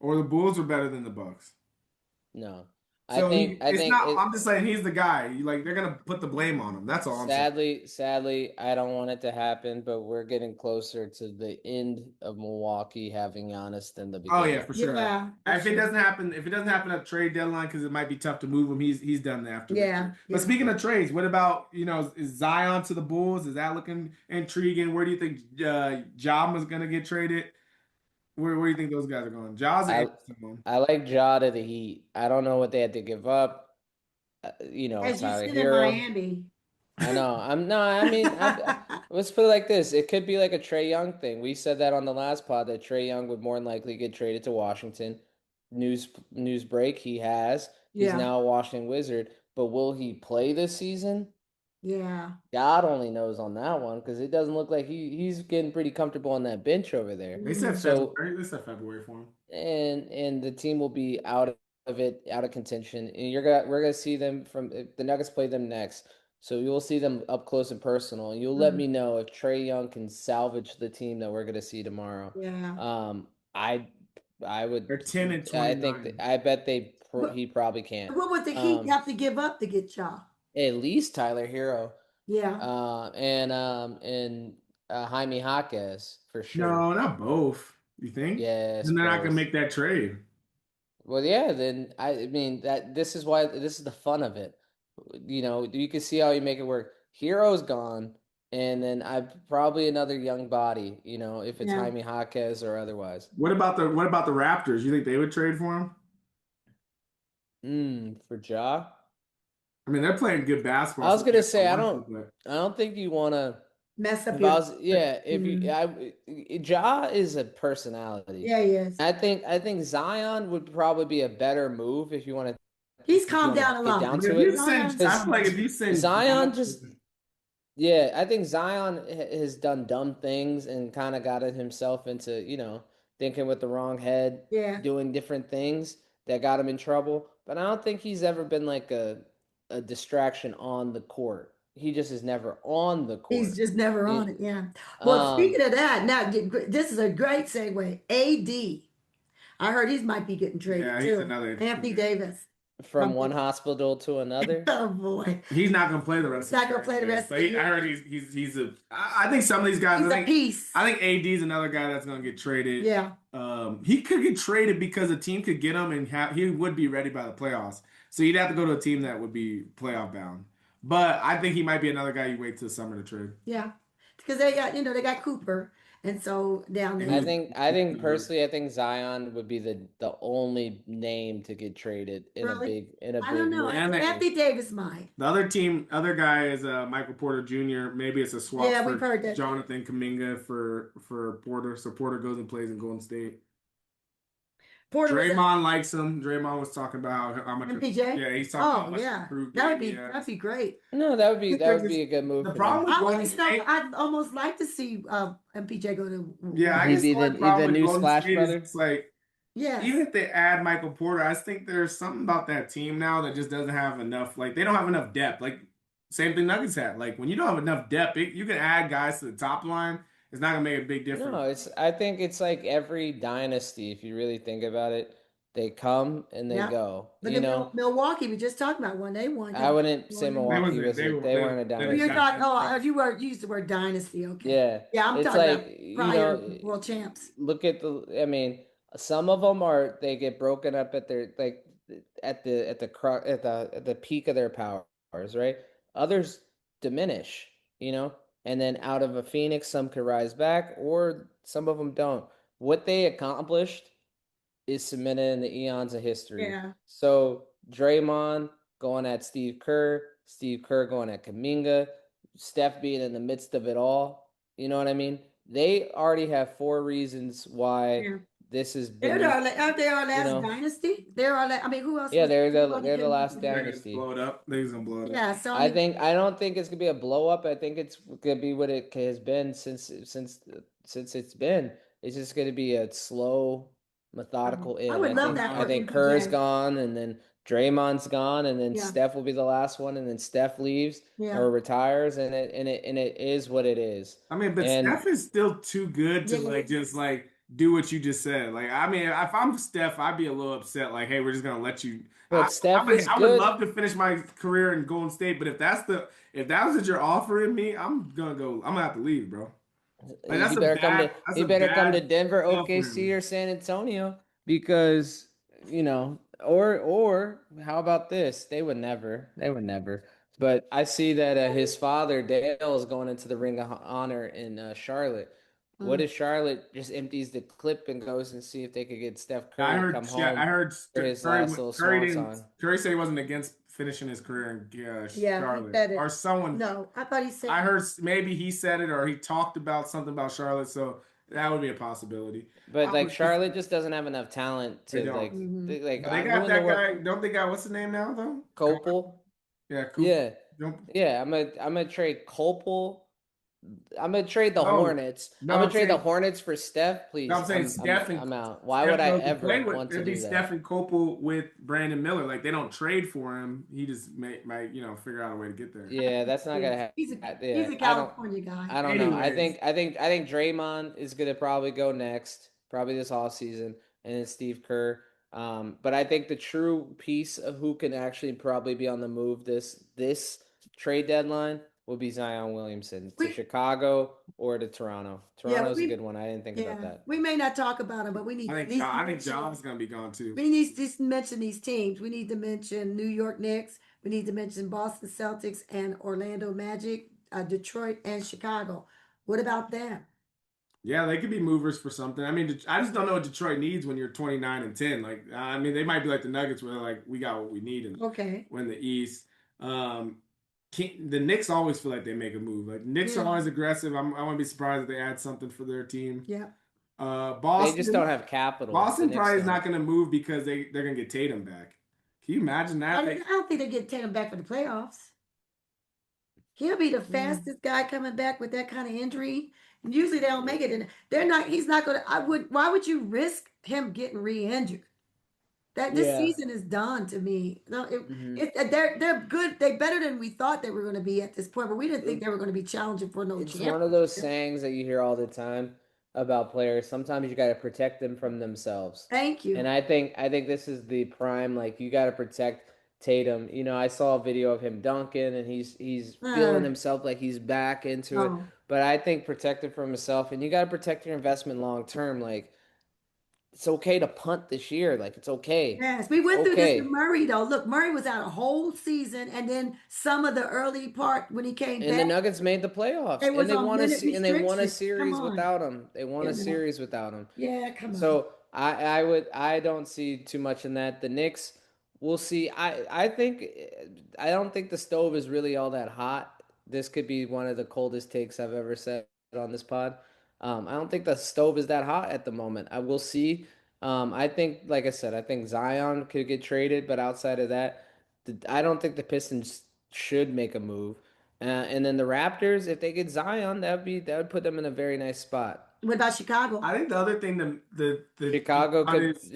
or the Bulls were better than the Bucks. No. So I it's think not. it I'm just saying he's the guy. Like they're gonna put the blame on him. That's all I'm saying. sadly, I don't want it to happen, but we're getting closer to the end of Milwaukee having Giannis than the Oh yeah, beginning. for sure. Yeah, If it doesn't happen, at trade deadline, because it might be tough to move him, he's done after that. yeah. But speaking of trades, what about is Zion to the Bulls? Is that looking intriguing? Where do you think Ja was gonna get traded? Where do you think those guys are going? Ja's an I interesting one. I like Ja to the Heat. I don't know what they had to give up. As you Tyler said in Hero. Miami. I know. I'm no. I mean, let's put it like this. It could be like a Trae Young thing. We said that on the last pod that Trae Young would more than likely get traded to Washington. News break. He has. He's Yeah, now a Washington Wizard. But will he play this season? yeah. God only knows on that one because it doesn't look like he's getting pretty comfortable on that bench over there. They said So February. They said February for him. and the team will be out of it, out of contention. And we're gonna see them from the Nuggets play them next. So you'll see them up close and personal. And you'll let me know if Trae Young can salvage the team that we're gonna see tomorrow. Yeah. I would. They're 10 and I 29. think I bet he probably can't. What would the Heat have to give up to get Ja? At least Tyler Hero. Yeah. And Jaime Jaquez for sure. No, not both. You think? Yes, And they're not gonna both. make that trade. Well, yeah, then I mean that this is the fun of it. You can see how you make it work. Hero's gone, and then I probably another young body, if it's Yeah. Jaime Jaquez or otherwise. What about the Raptors? You think they would trade for him? For Ja. I mean, they're playing good basketball. I was gonna say I but don't think you want to Mess up If your. I was, yeah, if Ja is a personality. Yeah, he is. I think Zion would probably be a better move if you want to. He's calmed down a get lot. down if to you it. send, I feel like if you send Zion just, yeah, I think Zion has done dumb things and kind of got himself into, thinking with the wrong head, Yeah. doing different things that got him in trouble. But I don't think he's ever been like a distraction on the court. He just is never on the court. He's just never on it. Yeah. Well, speaking of that, now this is a great segue. AD. I heard he might be getting traded Yeah, too. he's another Anthony Davis. From one hospital to another. Oh boy. He's not gonna play the rest. He's not gonna play the rest. But I heard he's a. I think some of these guys. He's a piece. I think AD is another guy that's gonna get traded. Yeah. He could get traded because a team could get him and he would be ready by the playoffs. So you'd have to go to a team that would be playoff bound. But I think he might be another guy you wait till summer to trade. Yeah, because they got Cooper, and so down there. I think personally, I think Zion would be the only name to get traded in Really? a big. I don't know. Anthony Davis might. The other guy is Michael Porter Jr. Maybe it's a swap Yeah, for we've heard that. Jonathan Kuminga for Porter. So Porter goes and plays in Golden State. Draymond likes him. Draymond was talking about how much. MPJ? Yeah, he's talking about how much yeah. improved. That'd be great. No, that would be a good move. The for problem them. with Golden State, I'd almost like to see MPJ go to. yeah, I guess He's the problem the new with Golden Splash State is brother. it's like, Yeah. even if they add Michael Porter, I just think there's something about that team now that just doesn't have enough. Like they don't have enough depth. Like same thing Nuggets had. Like when you don't have enough depth, you can add guys to the top line. It's not gonna make a big difference. No, I think it's like every dynasty. If you really think about it, they come and they go. Look at Milwaukee. We just talked about one. They won. I wouldn't say Milwaukee they weren't a dynasty. You used the word dynasty. Okay. Yeah. Yeah, I'm talking about prior world champs. Look at some of them they get broken up at their at the peak of their powers, right? Others diminish, and then out of a Phoenix, some could rise back, or some of them don't. What they accomplished is cemented in the eons of history. Yeah. So Draymond going at Steve Kerr going at Kuminga, Steph being in the midst of it all. You know what I mean? They already have 4 reasons why this has been. Aren't they our last dynasty? Who else? Yeah, they're the last dynasty. Blow it up. They're gonna blow it up. Yeah, so I don't think it's gonna be a blow up. I think it's gonna be what it has been since it's been. It's just gonna be a slow methodical I in. would love that I for think Kerr's MPJ. gone, and then Draymond's gone, and then Yeah. Steph will be the last one, and then Steph leaves Yeah. or retires, and it is what it is. I mean, but And Steph is still too good to Yeah. just do what you just said. Like, I mean, if I'm Steph, I'd be a little upset. Like, hey, we're just gonna let you. but Steph is I would good. love to finish my career in Golden State, but if that's what you're offering me, I'm gonna have to leave, bro. Like, He better come to that's he a better come to bad Denver, deal for OKC, him. or San Antonio because or how about this? They would never. They would never. But I see that his father Dale is going into the Ring of Honor in Charlotte. What if Charlotte just empties the clip and goes and see if they could get Steph I Curry to heard, come yeah, I home heard for his Curry, last little Curry swan didn't. song? Curry said he wasn't against finishing his career in Yeah, he Charlotte, said it. or someone. No, I thought he said. I heard maybe he said it or he talked about something about Charlotte, so that would be a possibility. But I like would think Charlotte just doesn't have enough talent they to don't. like But they who got in the that world? guy. Don't they got what's the name now though? Copel. Yeah, Cooper. Yeah, Don't, yeah. I'm gonna trade Copel. I'm gonna trade the no, Hornets. no, I'm gonna I'm trade the saying Hornets for Steph, no, please. I'm saying Steph and I'm out. Why would Steph I knows to play ever with. want to It'd be do Steph that? and Copel with Brandon Miller. Like they don't trade for him. He just might figure out a way to get there. Yeah, that's not gonna He's a happen. he's Yeah, a California guy. I don't know. Anyways, I think Draymond is gonna probably go next, probably this off season, and then Steve Kerr. But I think the true piece of who can actually probably be on the move this trade deadline will be Zion Williamson to We Chicago or to Toronto. yeah Toronto's a we good one. I didn't think about yeah that. we may not talk about him, but we need at least I think mention. John's gonna be gone too. We need to just mention these teams. We need to mention New York Knicks. We need to mention Boston Celtics and Orlando Magic, Detroit and Chicago. What about them? Yeah, they could be movers for something. I mean, I just don't know what Detroit needs when you're 29-10. Like, I mean, they might be like the Nuggets, where like we got what we need and Okay. win the East. The Knicks always feel like they make a move. Like Knicks are always aggressive. I wouldn't be surprised if they add something for their team. Yeah. They just don't have capital. Boston probably is not going to move because they're going to get Tatum back. Can you imagine that? I don't think they get Tatum back for the playoffs. He'll be the fastest guy coming back with that kind of injury. Usually they don't make it, and they're not. He's not going to. Why would you risk him getting re-injured? That this season is done to me. No, they're good. They're better than we thought they were going to be at this point, but we didn't think they were going to be challenging for no It's championship. one of those sayings that you hear all the time about players. Sometimes you got to protect them from themselves. Thank you. And I think this is the prime. Like you got to protect Tatum. You know, I saw a video of him dunking, and he's feeling himself like he's back into it. But I think protect him from himself, and you got to protect your investment long term. Like it's okay to punt this year. Like it's okay. Yes, we went through this with Murray though. Look, Murray was out a whole season, and then some of the early part when he came back. And the Nuggets made the playoffs, and they won a series without him. They won a series without him. Yeah, come on. So I don't see too much in that. The Knicks, we'll see. I don't think the stove is really all that hot. This could be one of the coldest takes I've ever said on this pod. I don't think the stove is that hot at the moment. I will see. I think, like I said, I think Zion could get traded, but outside of that, I don't think the Pistons should make a move. And then the Raptors, if they get Zion, that would put them in a very nice spot. What about Chicago? I think the other thing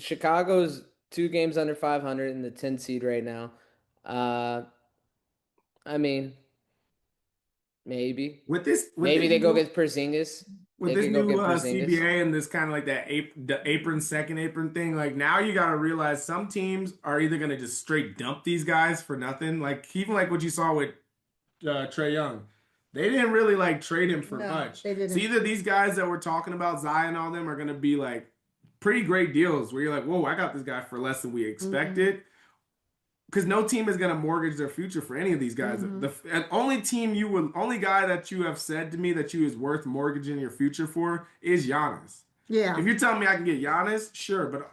Chicago's 2 games under 500 in the 10 seed right now. I mean, maybe they go get Porzingis. With this new CBA and this kind of like that second apron thing, like now you got to realize some teams are either going to just straight dump these guys for nothing. Like even like what you saw with Trae Young. They didn't really like trade him for much. They didn't. So either these guys that we're talking about, Zion and all them, are going to be like pretty great deals where you're like, whoa, I got this guy for less than we expected. Because no team is going to mortgage their future for any of these guys. The only guy that you have said to me that you is worth mortgaging your future for is Giannis. Yeah. If you're telling me I can get Giannis, sure, but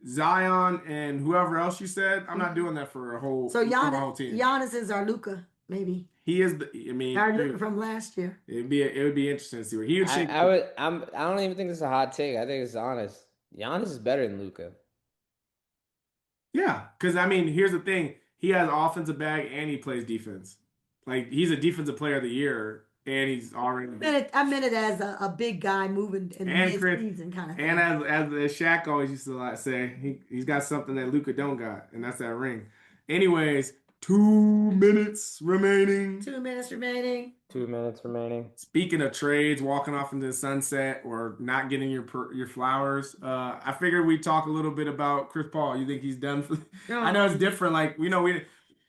Zion, and whoever else you said, I'm not doing that for a whole. So for my whole team. Giannis is our Luka, maybe. He is. Our Luka from last year. It would be interesting to see what he would shake. I don't even think it's a hot take. I think it's honest. Giannis is better than Luka. Yeah, because I mean, here's the thing: he has offensive bag and he plays defense. Like he's a defensive player of the year and he's already I meant it as a big guy moving in the and Chris mid-season kind of and thing. as Shaq always used to like say, he's got something that Luka don't got, and that's that ring. Anyways, 2 minutes remaining. 2 minutes remaining. 2 minutes remaining. Speaking of trades, walking off into the sunset or not getting your flowers, I figured we'd talk a little bit about Chris Paul. You think he's done for? I know it's different. Like we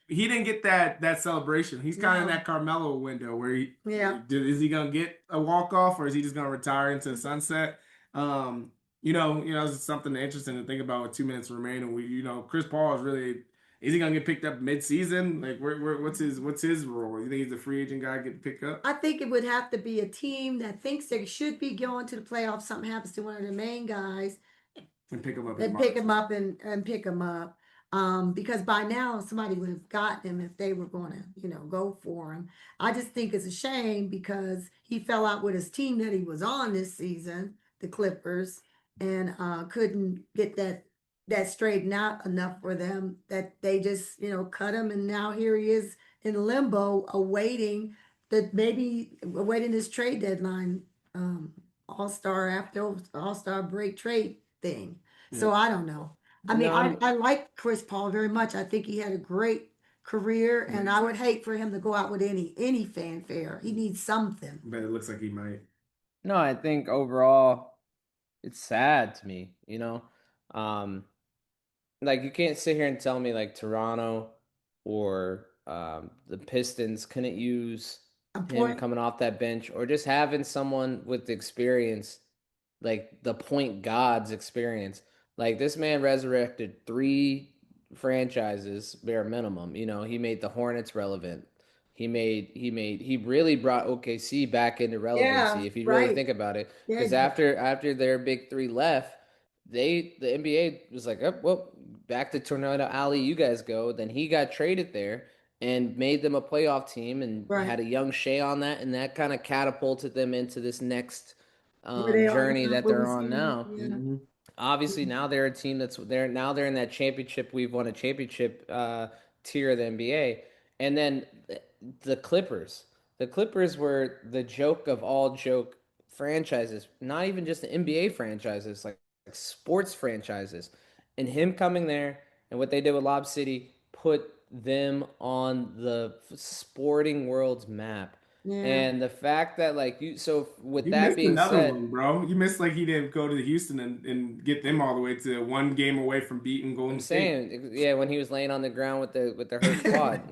he didn't get that celebration. He's kind of in that Carmelo window where is he gonna get a walk off or is he just gonna retire into the sunset? It's something interesting to think about with 2 minutes remaining. Chris Paul is he gonna get picked up mid-season? Like, what's his role? You think he's a free agent guy get picked up? I think it would have to be a team that thinks they should be going to the playoffs. Something happens to one of the main guys, and pick him up. And pick him up and pick him up. Because by now somebody would have gotten him if they were going to, go for him. I just think it's a shame because he fell out with his team that he was on this season, the Clippers, and couldn't get that straightened out enough for them that they just, cut him. And now here he is in limbo, awaiting this trade deadline, All-Star break trade thing. Yeah. So I don't know. I mean, I like Chris Paul very much. I think he had a great career, and I would hate for him to go out with any fanfare. He needs something. But it looks like he might. No, I think overall it's sad to me, Like you can't sit here and tell me like Toronto or the Pistons couldn't use him coming off that bench or just having someone with experience, like the point guard's experience. Like this man resurrected 3 franchises bare minimum. He made the Hornets relevant. He really brought OKC back into relevancy if you really think about it. Because after their big 3 left, the NBA was like, oh, well, back to Tornado Alley, you guys go. Then he got traded there and made them a playoff team and had a young Shea on that, and that kind of catapulted them into this next journey that they're on now. Yeah. Mm-hmm. Obviously, now they're a team they're in that championship. We've won a championship tier of the NBA. And then the Clippers. The Clippers were the joke of all joke franchises, not even just the NBA franchises, like sports franchises. And him coming there and what they did with Lob City put them on the sporting world's map. Yeah. And the fact that that being said, one, bro, you missed he didn't go to Houston and get them all the way to 1 game away from beating Golden State. Yeah, when he was laying on the ground with the hurt quad,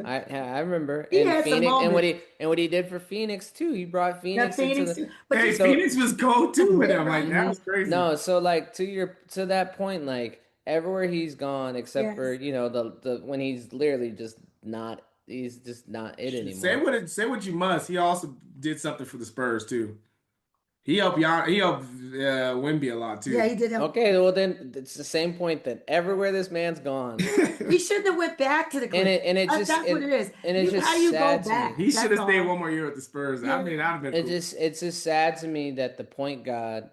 I remember. And Phoenix, and what he did for Phoenix too. He brought Phoenix into the. Phoenix was gold too with him. Like that was crazy. No, so to that point, everywhere he's gone except for the when he's literally just not. He's just not it anymore. Say what you must. He also did something for the Spurs too. He helped Wemby a lot too. Yeah, he did help. Okay, well then it's the same point that everywhere this man's gone. He shouldn't have went back to the Clippers. That's what it is. And it's just how you go back. He should have stayed 1 more year with the Spurs. Yeah. I mean, I'd have been. It's just sad to me that the point guard,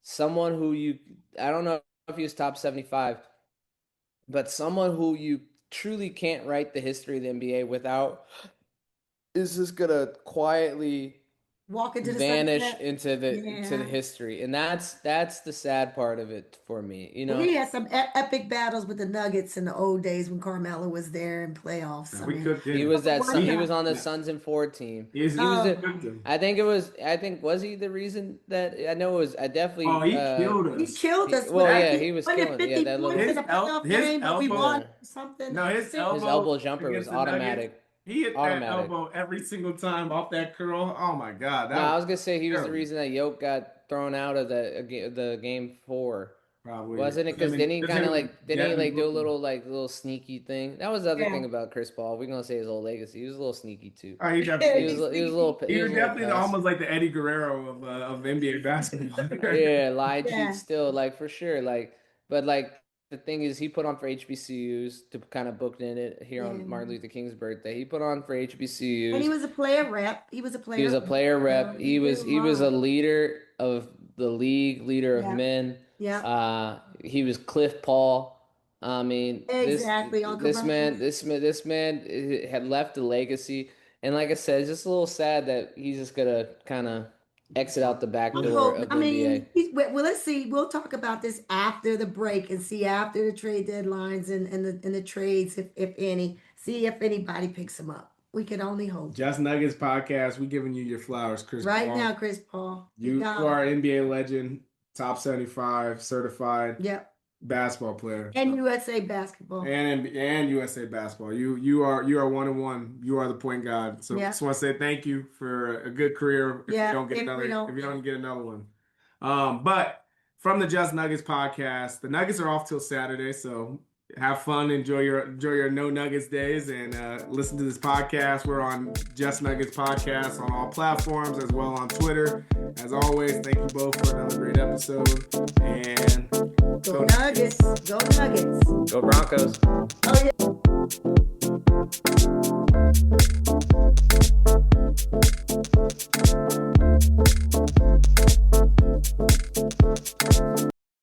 someone who I don't know if he was top 75, but someone who you truly can't write the history of the NBA without is just gonna quietly walk into vanish into the history, and that's the sad part of it for me. He had some epic battles with the Nuggets in the old days when Carmelo was there in playoffs. He was on the Suns and 4 team. I think was he the reason that I know it was. I definitely. Oh, he killed us. He killed us. Well, yeah, he was killing. Yeah, that little his elbow. Something. No, his elbow jumper was automatic. He hit that elbow every single time off that curl. Oh my God! I was gonna say he was the reason that Yoke got thrown out of the game 4. Probably wasn't it? Because then he kind of do a little sneaky thing. That was the other thing about Chris Paul. We're gonna say his whole legacy. He was a little sneaky too. Oh, he was definitely almost like the Eddie Guerrero of NBA basketball. Yeah, lie cheat still, for sure. But the thing is, he put on for HBCUs to kind of book in it here on Martin Luther King's birthday. He put on for HBCUs, and he was a player rep. He was a player rep. He was a leader of the league, leader of men. Yeah. He was Cliff Paul. I mean, exactly. This man had left a legacy. And like I said, it's just a little sad that he's just gonna kind of exit out the back door of the NBA. Well, let's see. We'll talk about this after the break and see after the trade deadlines and the trades, if any. See if anybody picks him up. We can only hope. Just Nuggets podcast. We giving you your flowers, Chris. Right Paul. now, Chris Paul. You are an NBA legend, top 75, certified. Yep. Basketball player and USA basketball and USA basketball. You are 1-1. You are the point guard. So just want to say thank you for a good career. If you don't get another one. But from the Just Nuggets podcast, the Nuggets are off till Saturday, so have fun, enjoy your no Nuggets days, and listen to this podcast. We're on Just Nuggets podcast on all platforms as well on Twitter. As always, thank you both for another great episode. And go Nuggets, go Nuggets, go Broncos. Oh yeah.